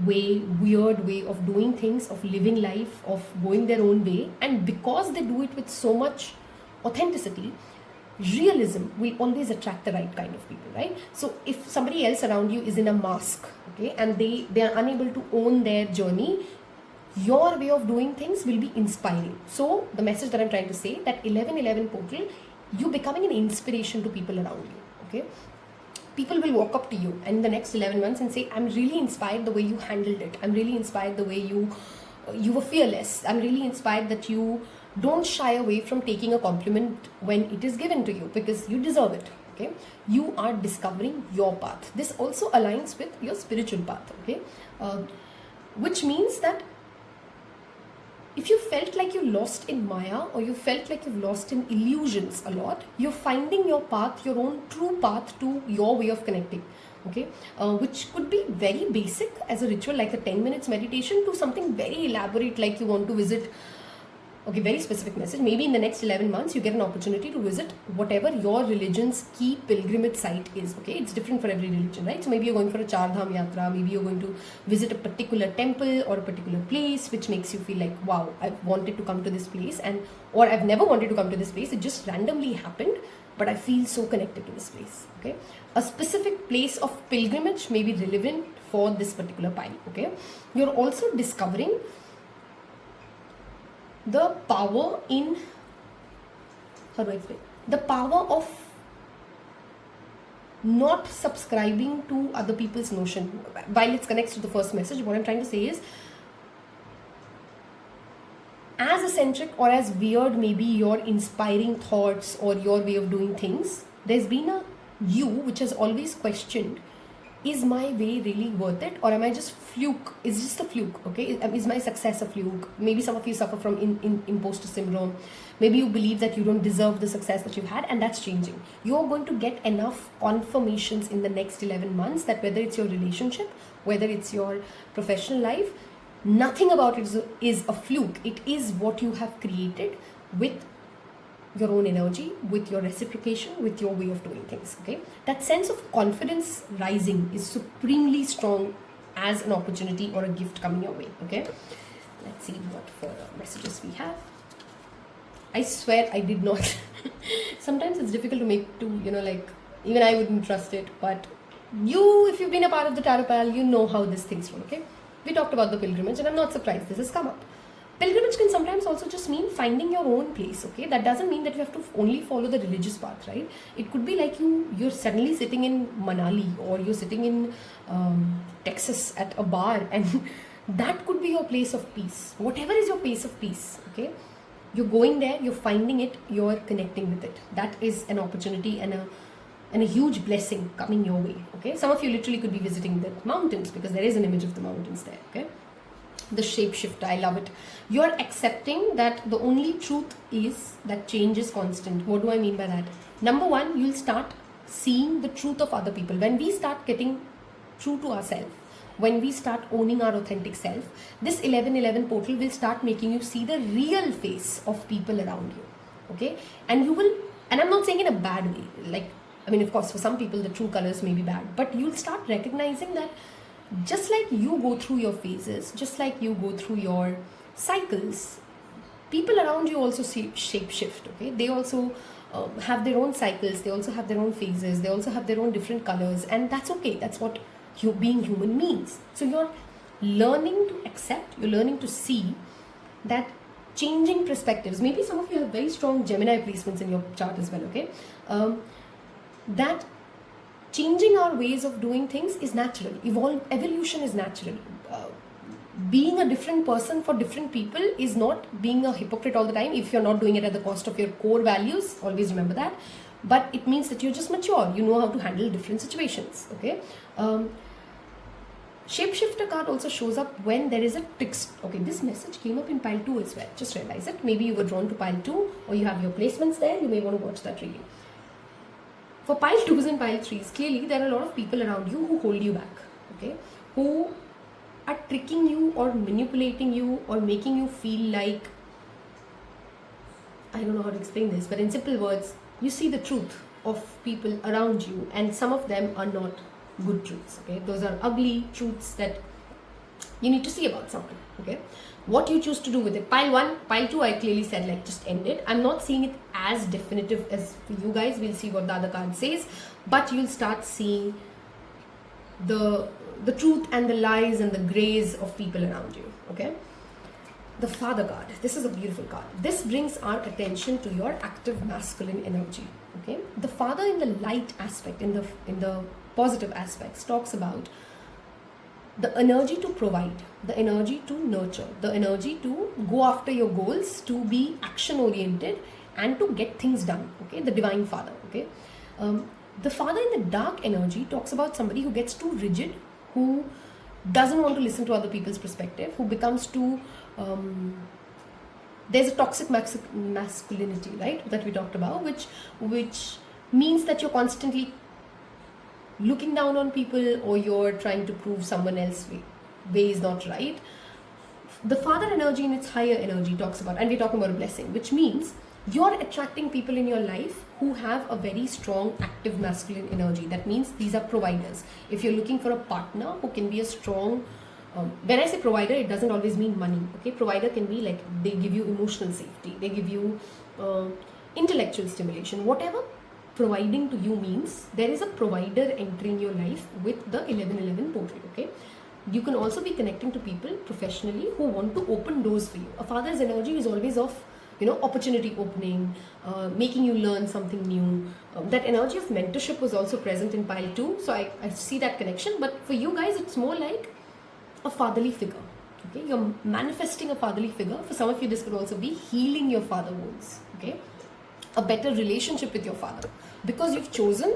S1: way, weird way of doing things, of living life, of going their own way. And because they do it with so much authenticity, realism will always attract the right kind of people, right? So if somebody else around you is in a mask, okay, and they are unable to own their journey, your way of doing things will be inspiring. So the message that I'm trying to say, that 11-11 portal, you becoming an inspiration to people around you. Okay, people will walk up to you and in the next 11 months and say, I'm really inspired the way you handled it. I'm really inspired the way you were fearless. I'm really inspired that you don't shy away from taking a compliment when it is given to you, because you deserve it. Okay, you are discovering your path. This also aligns with your spiritual path. Okay, which means that if you felt like you lost in Maya, or you felt like you've lost in illusions a lot, you're finding your path, your own true path to your way of connecting. okay, which could be very basic as a ritual like a 10 minutes meditation to something very elaborate like you want to visit. Okay, very specific message. Maybe in the next 11 months, you get an opportunity to visit whatever your religion's key pilgrimage site is. Okay, it's different for every religion, right? So maybe you're going for a Char Dham Yatra, maybe you're going to visit a particular temple or a particular place which makes you feel like, wow, I've wanted to come to this place, or I've never wanted to come to this place. It just randomly happened, but I feel so connected to this place. Okay, a specific place of pilgrimage may be relevant for this particular pile. Okay, you're also discovering the power in, how do I explain, the power of not subscribing to other people's notion. While it connects to the first message, what I'm trying to say is, as eccentric or as weird maybe your inspiring thoughts or your way of doing things, there's been a you which has always questioned, is my way really worth it, or am I just fluke? Is just a fluke? Okay, is my success a fluke? Maybe some of you suffer from imposter syndrome. Maybe you believe that you don't deserve the success that you've had, and that's changing. You're going to get enough confirmations in the next 11 months that whether it's your relationship, whether it's your professional life, nothing about it is a fluke. It is what you have created with your own energy, with your reciprocation, with your way of doing things. Okay, that sense of confidence rising is supremely strong as an opportunity or a gift coming your way. Okay, let's see what further messages we have. I swear I did not sometimes it's difficult to make to, like, even I wouldn't trust it, but if you've been a part of the Taropal, you know how this thing's from. Okay, we talked about the pilgrimage, and I'm not surprised this has come up. Pilgrimage can sometimes also just mean finding your own place. Okay, that doesn't mean that you have to only follow the religious path, right? It could be like you're suddenly sitting in Manali, or you're sitting in Texas at a bar, and that could be your place of peace. Whatever is your place of peace, okay, you're going there, you're finding it, you're connecting with it. That is an opportunity and a huge blessing coming your way. Okay, some of you literally could be visiting the mountains because there is an image of the mountains there. Okay, the shapeshifter, I love it. You're accepting that the only truth is that change is constant. What do I mean by that? Number one, you'll start seeing the truth of other people. When we start getting true to ourselves, when we start owning our authentic self, this 1111 portal will start making you see the real face of people around you. Okay, and you will, and I'm not saying in a bad way, like, I mean, of course, for some people the true colors may be bad, but you'll start recognizing that just like you go through your phases, just like you go through your cycles, people around you also shape shift. Okay, they also have their own cycles, they also have their own phases, they also have their own different colors, and that's okay. That's what being human means. So you're learning to accept, you're learning to see that changing perspectives. Maybe some of you have very strong Gemini placements in your chart as well. Okay, that changing our ways of doing things is natural. Evolution is natural. Being a different person for different people is not being a hypocrite all the time. If you're not doing it at the cost of your core values, always remember that. But it means that you're just mature. You know how to handle different situations. Okay. Shapeshifter card also shows up when there is a text. Okay, this message came up in pile 2 as well. Just realize it. Maybe you were drawn to pile 2, or you have your placements there. You may want to watch that reading. For pile 2s and pile 3s, clearly there are a lot of people around you who hold you back, okay, who are tricking you or manipulating you or making you feel like, I don't know how to explain this, but in simple words, you see the truth of people around you, and some of them are not good truths. Okay, those are ugly truths that you need to see about someone. Okay, what you choose to do with it. Pile 1, pile 2, I clearly said, like, just end it. I'm not seeing it as definitive as for you guys. We'll see what the other card says, but you'll start seeing the truth and the lies and the grays of people around you. Okay, the Father card. This is a beautiful card. This brings our attention to your active masculine energy. Okay, the Father in the light aspect, in the positive aspects, talks about the energy to provide, the energy to nurture, the energy to go after your goals, to be action oriented and to get things done. Okay, the Divine Father. Okay, the Father in the dark energy talks about somebody who gets too rigid, who doesn't want to listen to other people's perspective, who becomes too there's a toxic masculinity, right, that we talked about, which means that you're constantly looking down on people, or you're trying to prove someone else's way is not right. The father energy in its higher energy talks about, and we're talking about a blessing, which means you're attracting people in your life who have a very strong active masculine energy. That means these are providers. If you're looking for a partner who can be a strong, when I say provider, it doesn't always mean money. Okay, provider can be like they give you emotional safety, they give you intellectual stimulation, whatever providing to you means. There is a provider entering your life with the 1111 portal. Okay, you can also be connecting to people professionally who want to open doors for you. A father's energy is always of, you know, opportunity opening, making you learn something new. That energy of mentorship was also present in pile 2, so I see that connection. But for you guys, it's more like a fatherly figure. Okay, you're manifesting a fatherly figure. For some of you, this could also be healing your father wounds. Okay, a better relationship with your father, because you've chosen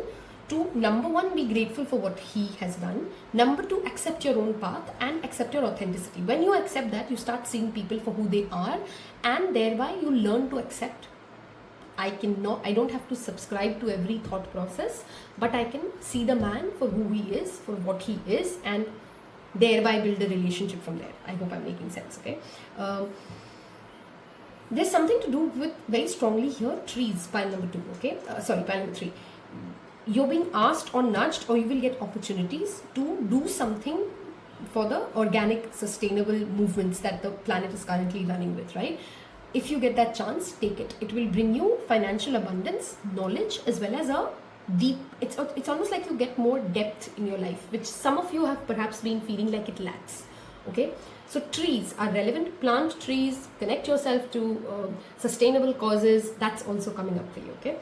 S1: to, number one, be grateful for what he has done. Number two, accept your own path and accept your authenticity. When you accept that, you start seeing people for who they are, and thereby you learn to accept. I don't have to subscribe to every thought process, but I can see the man for who he is, for what he is, and thereby build a relationship from there. I hope I'm making sense. Okay. There's something to do with very strongly here, trees, pile number 2. Okay, sorry, pile number 3. You're being asked or nudged, or you will get opportunities to do something for the organic, sustainable movements that the planet is currently running with, right? If you get that chance, take it. It will bring you financial abundance, knowledge, as well as a deep, it's almost like you get more depth in your life, which some of you have perhaps been feeling like it lacks. Okay, so trees are relevant. Plant trees, connect yourself to sustainable causes. That's also coming up for you. Okay,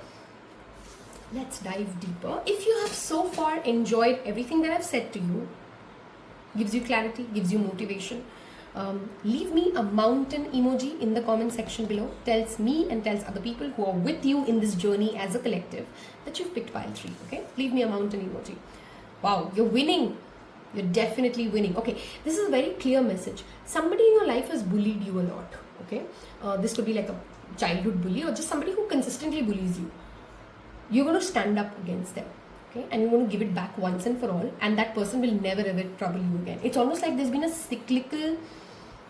S1: let's dive deeper. If you have so far enjoyed everything that I've said to you, gives you clarity, gives you motivation, leave me a mountain emoji in the comment section below. Tells me and tells other people who are with you in this journey as a collective that you've picked pile 3. Okay, leave me a mountain emoji. Wow, you're winning. You're definitely winning. Okay, this is a very clear message. Somebody in your life has bullied you a lot. Okay, this could be like a childhood bully, or just somebody who consistently bullies you. You're going to stand up against them. Okay, and you're going to give it back once and for all, and that person will never ever trouble you again. It's almost like there's been a cyclical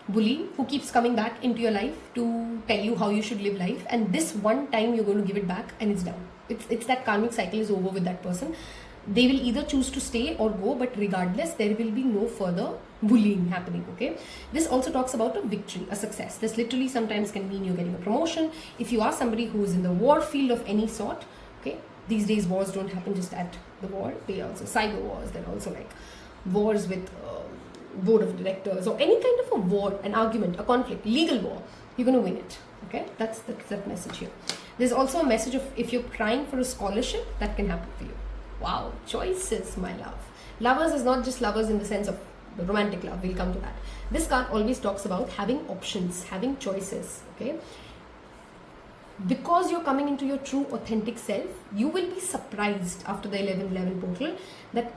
S1: bully who keeps coming back into your life to tell you how you should live life, and this one time you're going to give it back and it's done. It's that karmic cycle is over with that person. They will either choose to stay or go, but regardless, there will be no further bullying happening. Okay, this also talks about a victory, a success. This literally sometimes can mean you're getting a promotion. If you are somebody who is in the war field of any sort, okay, these days wars don't happen just at the war. They are also cyber wars. They're also like wars with board of directors, or any kind of a war, an argument, a conflict, legal war. You're going to win it. Okay, that's that message here. There's also a message of if you're trying for a scholarship, that can happen for you. Wow, choices, my love. Lovers is not just lovers in the sense of the romantic love. We'll come to that. This card always talks about having options, having choices. Okay, because you're coming into your true authentic self, you will be surprised after the 1111 portal that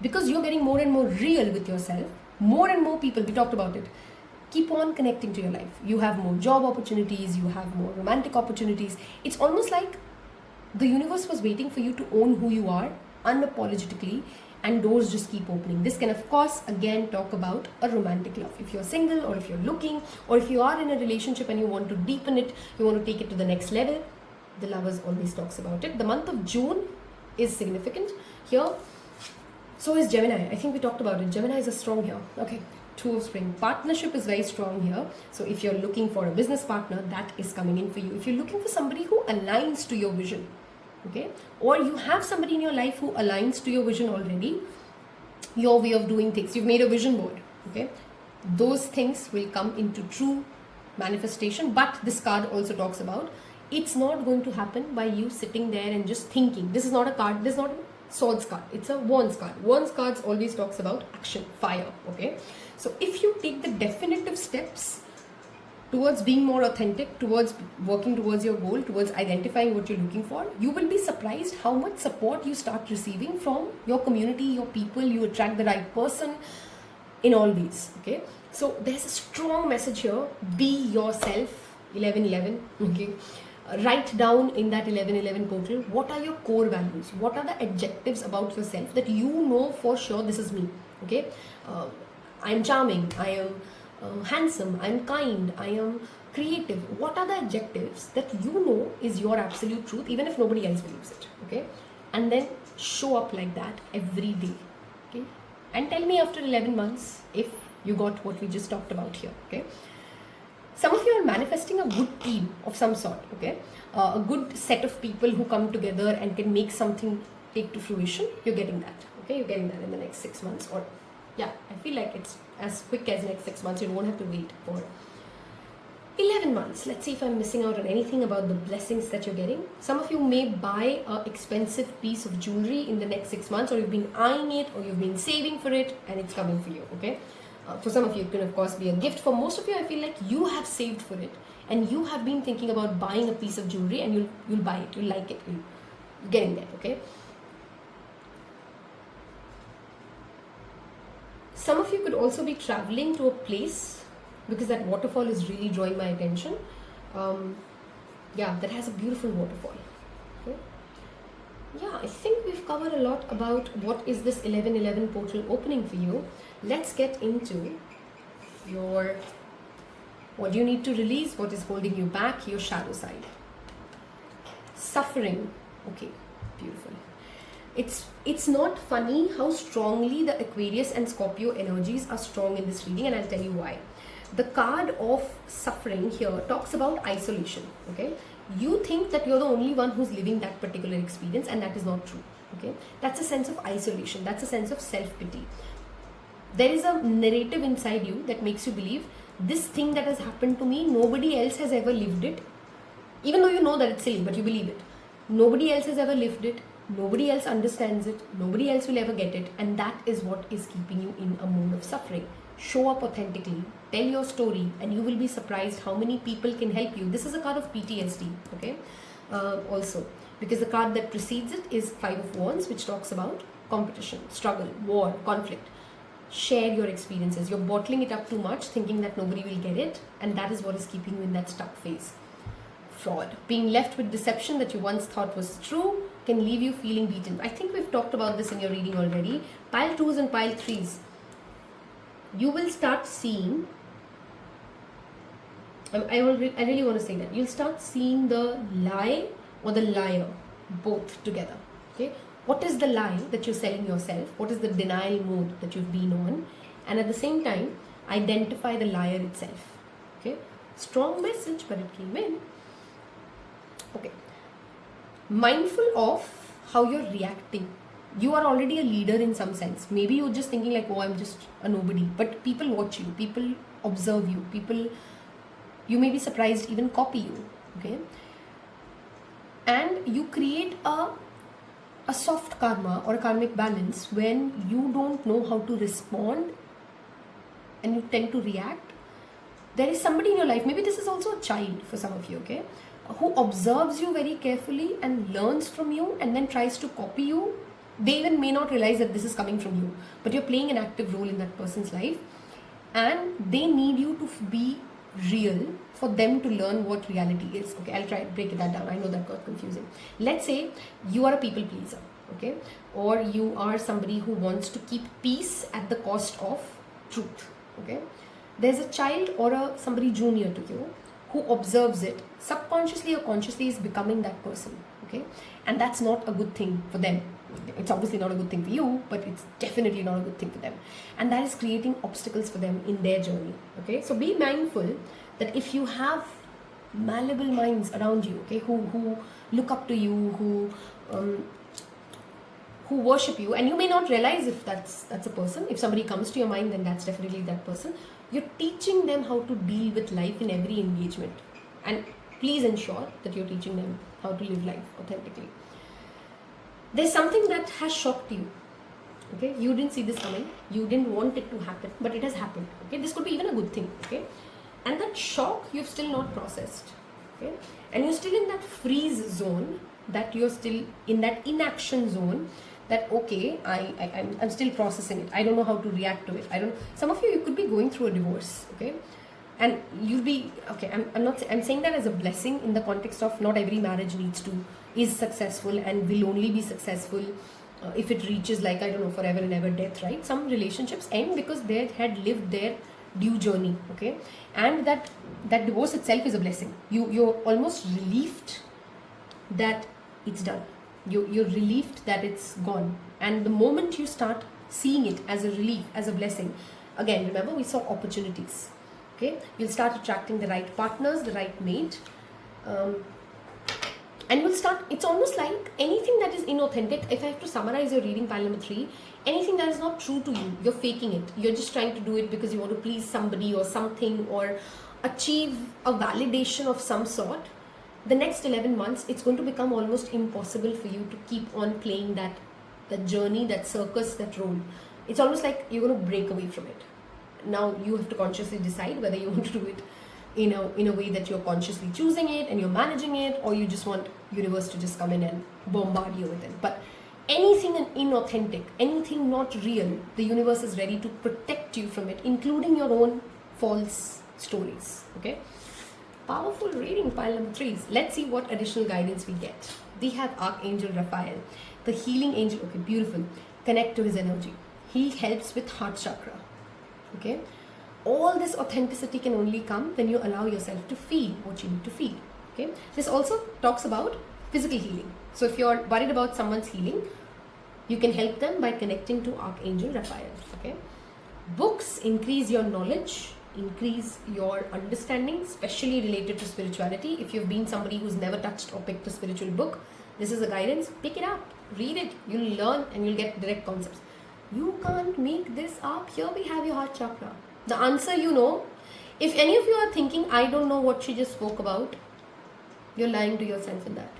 S1: because you're getting more and more real with yourself, more and more people, we talked about it, keep on connecting to your life. You have more job opportunities, you have more romantic opportunities. It's almost like the universe was waiting for you to own who you are unapologetically, and doors just keep opening. This can, of course, again talk about a romantic love. If you're single, or if you're looking, or if you are in a relationship and you want to deepen it, you want to take it to the next level, the Lovers always talks about it. The month of June is significant here. So is Gemini. I think we talked about it. Gemini is a strong here. Okay, 2 of Spring. Partnership is very strong here. So if you're looking for a business partner, that is coming in for you. If you're looking for somebody who aligns to your vision, okay, or you have somebody in your life who aligns to your vision already, your way of doing things, you've made a vision board, okay, those things will come into true manifestation. But this card also talks about it's not going to happen by you sitting there and just thinking. This is not a card, this is not a Swords card, it's a Wands card. Wands cards always talks about action, fire. Okay, so if you take the definitive steps towards being more authentic, towards working towards your goal, towards identifying what you're looking for, you will be surprised how much support you start receiving from your community, your people. You attract the right person in all ways. Okay, so there's a strong message here. Be yourself. 1111. Okay, Write down in that 1111 portal, what are your core values, what are the adjectives about yourself that you know for sure this is me. Okay, I am charming, I am handsome, I am kind, I am creative. What are the adjectives that you know is your absolute truth, even if nobody else believes it. Okay, and then show up like that every day. Okay, and tell me after 11 months if you got what we just talked about here. Okay, some of you are manifesting a good team of some sort. Okay, a good set of people who come together and can make something take to fruition. You're getting that. Okay, you're getting that in the next 6 months, or yeah, I feel like it's as quick as next 6 months. You don't have to wait for 11 months. Let's see if I'm missing out on anything about the blessings that you're getting. Some of you may buy an expensive piece of jewelry in the next 6 months, or you've been eyeing it, or you've been saving for it, and it's coming for you. Okay, for some of you it can of course be a gift. For most of you, I feel like you have saved for it, and you have been thinking about buying a piece of jewelry, and you'll buy it, you'll like it, you're getting there. Okay, some of you could also be traveling to a place, because that waterfall is really drawing my attention. Yeah, that has a beautiful waterfall. Okay. Yeah, I think we've covered a lot about what is this 1111 portal opening for you. Let's get into your, what do you need to release, what is holding you back, your shadow side. Suffering. Okay, beautiful. It's not funny how strongly the Aquarius and Scorpio energies are strong in this reading, and I'll tell you why. The card of suffering here talks about isolation. Okay, you think that you're the only one who's living that particular experience, and that is not true. Okay, that's a sense of isolation, that's a sense of self-pity. There is a narrative inside you that makes you believe this thing that has happened to me, nobody else has ever lived it, even though you know that it's silly, but you believe it. Nobody else has ever lived it, nobody else understands it, nobody else will ever get it, and that is what is keeping you in a mode of suffering. Show up authentically, tell your story, and you will be surprised how many people can help you. This is a card of PTSD. Okay, also because the card that precedes it is 5 of Wands, which talks about competition, struggle, war, conflict. Share your experiences. You're bottling it up too much, thinking that nobody will get it, and that is what is keeping you in that stuck phase. Fraud, being left with deception that you once thought was true, can leave you feeling beaten. I think we've talked about this in your reading already. Pile 2s and pile 3s. You will start seeing, I really want to say that you'll start seeing the lie or the liar both together. Okay, what is the lie that you're selling yourself? What is the denial mode that you've been on? And at the same time, identify the liar itself. Okay, strong message, but it came in. Okay, mindful of how you're reacting. You are already a leader in some sense. Maybe you're just thinking like, oh, I'm just a nobody. But people watch you, people observe you, people, you may be surprised, even copy you. Okay, and you create a soft karma or a karmic balance when you don't know how to respond and you tend to react. There is somebody in your life, maybe this is also a child for some of you, okay, who observes you very carefully and learns from you and then tries to copy you. They even may not realize that this is coming from you, but you're playing an active role in that person's life, and they need you to be real for them to learn what reality is. Okay, I'll try to break that down. I know that got confusing. Let's say you are a people pleaser, okay, or you are somebody who wants to keep peace at the cost of truth. Okay, there's a child or somebody junior to you who observes it subconsciously or consciously, is becoming that person. Okay, and that's not a good thing for them. It's obviously not a good thing for you, but it's definitely not a good thing for them, and that is creating obstacles for them in their journey. Okay, so be mindful that if you have malleable minds around you, okay, who look up to you, who worship you, and you may not realize if that's a person. If somebody comes to your mind, then that's definitely that person. You're teaching them how to deal with life in every engagement, and please ensure that you're teaching them how to live life authentically. There's something that has shocked you. Okay, you didn't see this coming, you didn't want it to happen, but it has happened. Okay, this could be even a good thing. Okay, and that shock you've still not processed. Okay, and you're still in that freeze zone, that you're still in that inaction zone, that okay, I'm still processing it. I don't know how to react to it. Some of you could be going through a divorce. Okay, And you'll be okay. I'm saying that as a blessing in the context of not every marriage is successful and will only be successful if it reaches, like, I don't know, forever and ever death, right? Some relationships end because they had lived their due journey, okay? And that divorce itself is a blessing. You're almost relieved that it's done. You're relieved that it's gone. And the moment you start seeing it as a relief, as a blessing, again, remember we saw opportunities, okay? You'll start attracting the right partners, the right mate, and you'll start, it's almost like anything that is inauthentic. If I have to summarize your reading, pile number 3, anything that is not true to you, you're faking it. You're just trying to do it because you want to please somebody or something, or achieve a validation of some sort. The next 11 months, it's going to become almost impossible for you to keep on playing that journey, that circus, that role. It's almost like you're going to break away from it. Now you have to consciously decide whether you want to do it in a way that you're consciously choosing it and you're managing it, or you just want universe to just come in and bombard you with it. But anything inauthentic, anything not real, the universe is ready to protect you from it, including your own false stories, okay? Powerful reading, pile number 3s. Let's see what additional guidance we get. We have Archangel Raphael, the healing angel. Okay, beautiful. Connect to his energy. He helps with heart chakra, okay? All this authenticity can only come when you allow yourself to feel what you need to feel, okay? This also talks about physical healing. So if you're worried about someone's healing, you can help them by connecting to Archangel Raphael, okay? Books increase your knowledge, increase your understanding, especially related to spirituality. If you've been somebody who's never touched or picked a spiritual book, this is a guidance. Pick it up, read it, you'll learn and you'll get direct concepts. You can't make this up. Here we have your heart chakra. The answer you know. If any of you are thinking, I don't know what she just spoke about, you're lying to yourself in that.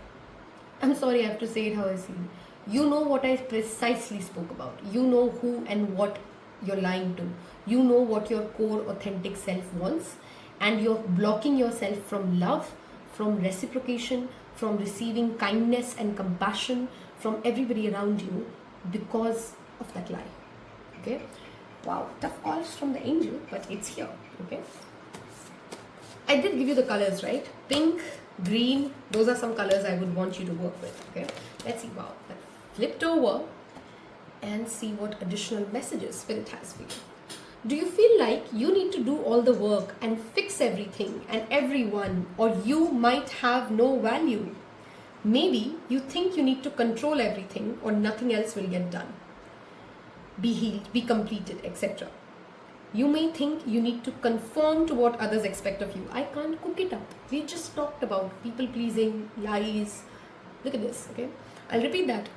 S1: I'm sorry, I have to say it how I see it. You know what I precisely spoke about. You know who and what you're lying to. You know what your core authentic self wants, and you're blocking yourself from love, from reciprocation, from receiving kindness and compassion from everybody around you because of that lie, okay? Wow, tough calls from the angel, but it's here, okay? I did give you the colors, right? Pink, green, those are some colors I would want you to work with, okay? Let's see. Wow, that flipped over and see what additional messages Spirit has for you. Do you feel like you need to do all the work and fix everything and everyone, or you might have no value? Maybe you think you need to control everything or nothing else will get done, be healed, be completed, etc. You may think you need to conform to what others expect of you. I can't cook it up. We just talked about people pleasing, lies. Look at this, okay? I'll repeat that.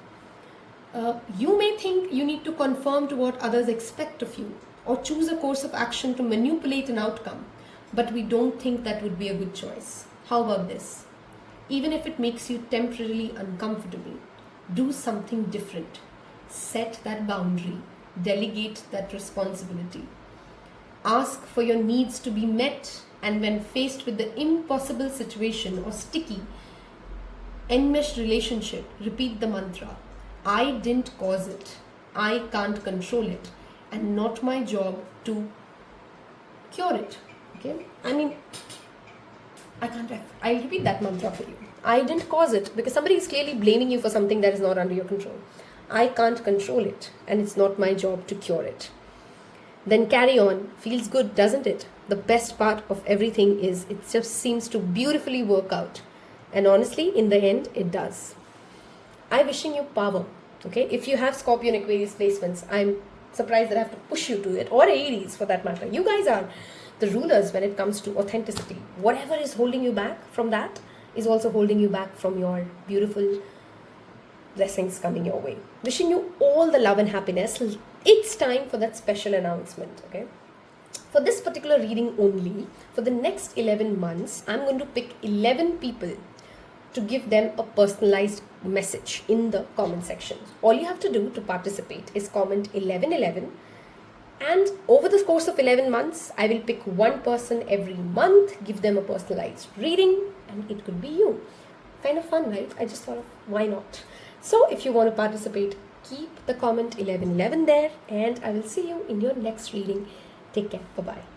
S1: You may think you need to conform to what others expect of you, or choose a course of action to manipulate an outcome, but we don't think that would be a good choice. How about this? Even if it makes you temporarily uncomfortable, do something different. Set that boundary. Delegate that responsibility. Ask for your needs to be met, and when faced with the impossible situation or sticky, enmeshed relationship, repeat the mantra. I didn't cause it. I can't control it. And not my job to cure it. Okay? I'll repeat that mantra for you. I didn't cause it, because somebody is clearly blaming you for something that is not under your control. I can't control it, and it's not my job to cure it. Then carry on. Feels good, doesn't it? The best part of everything is it just seems to beautifully work out. And honestly, in the end, it does. I'm wishing you power. Okay? If you have Scorpio and Aquarius placements, I'm surprised that I have to push you to it, or Aries for that matter. You guys are the rulers when it comes to authenticity. Whatever is holding you back from that is also holding you back from your beautiful blessings coming your way. Wishing you all the love and happiness. It's time for that special announcement, okay? For this particular reading only, for the next 11 months, I'm going to pick 11 people to give them a personalized message in the comment section. All you have to do to participate is comment 1111, and over the course of 11 months, I will pick one person every month, give them a personalized reading, and it could be you. Kind of fun, right? I just thought of why not? So if you want to participate, keep the comment 1111 there, and I will see you in your next reading. Take care. Bye-bye.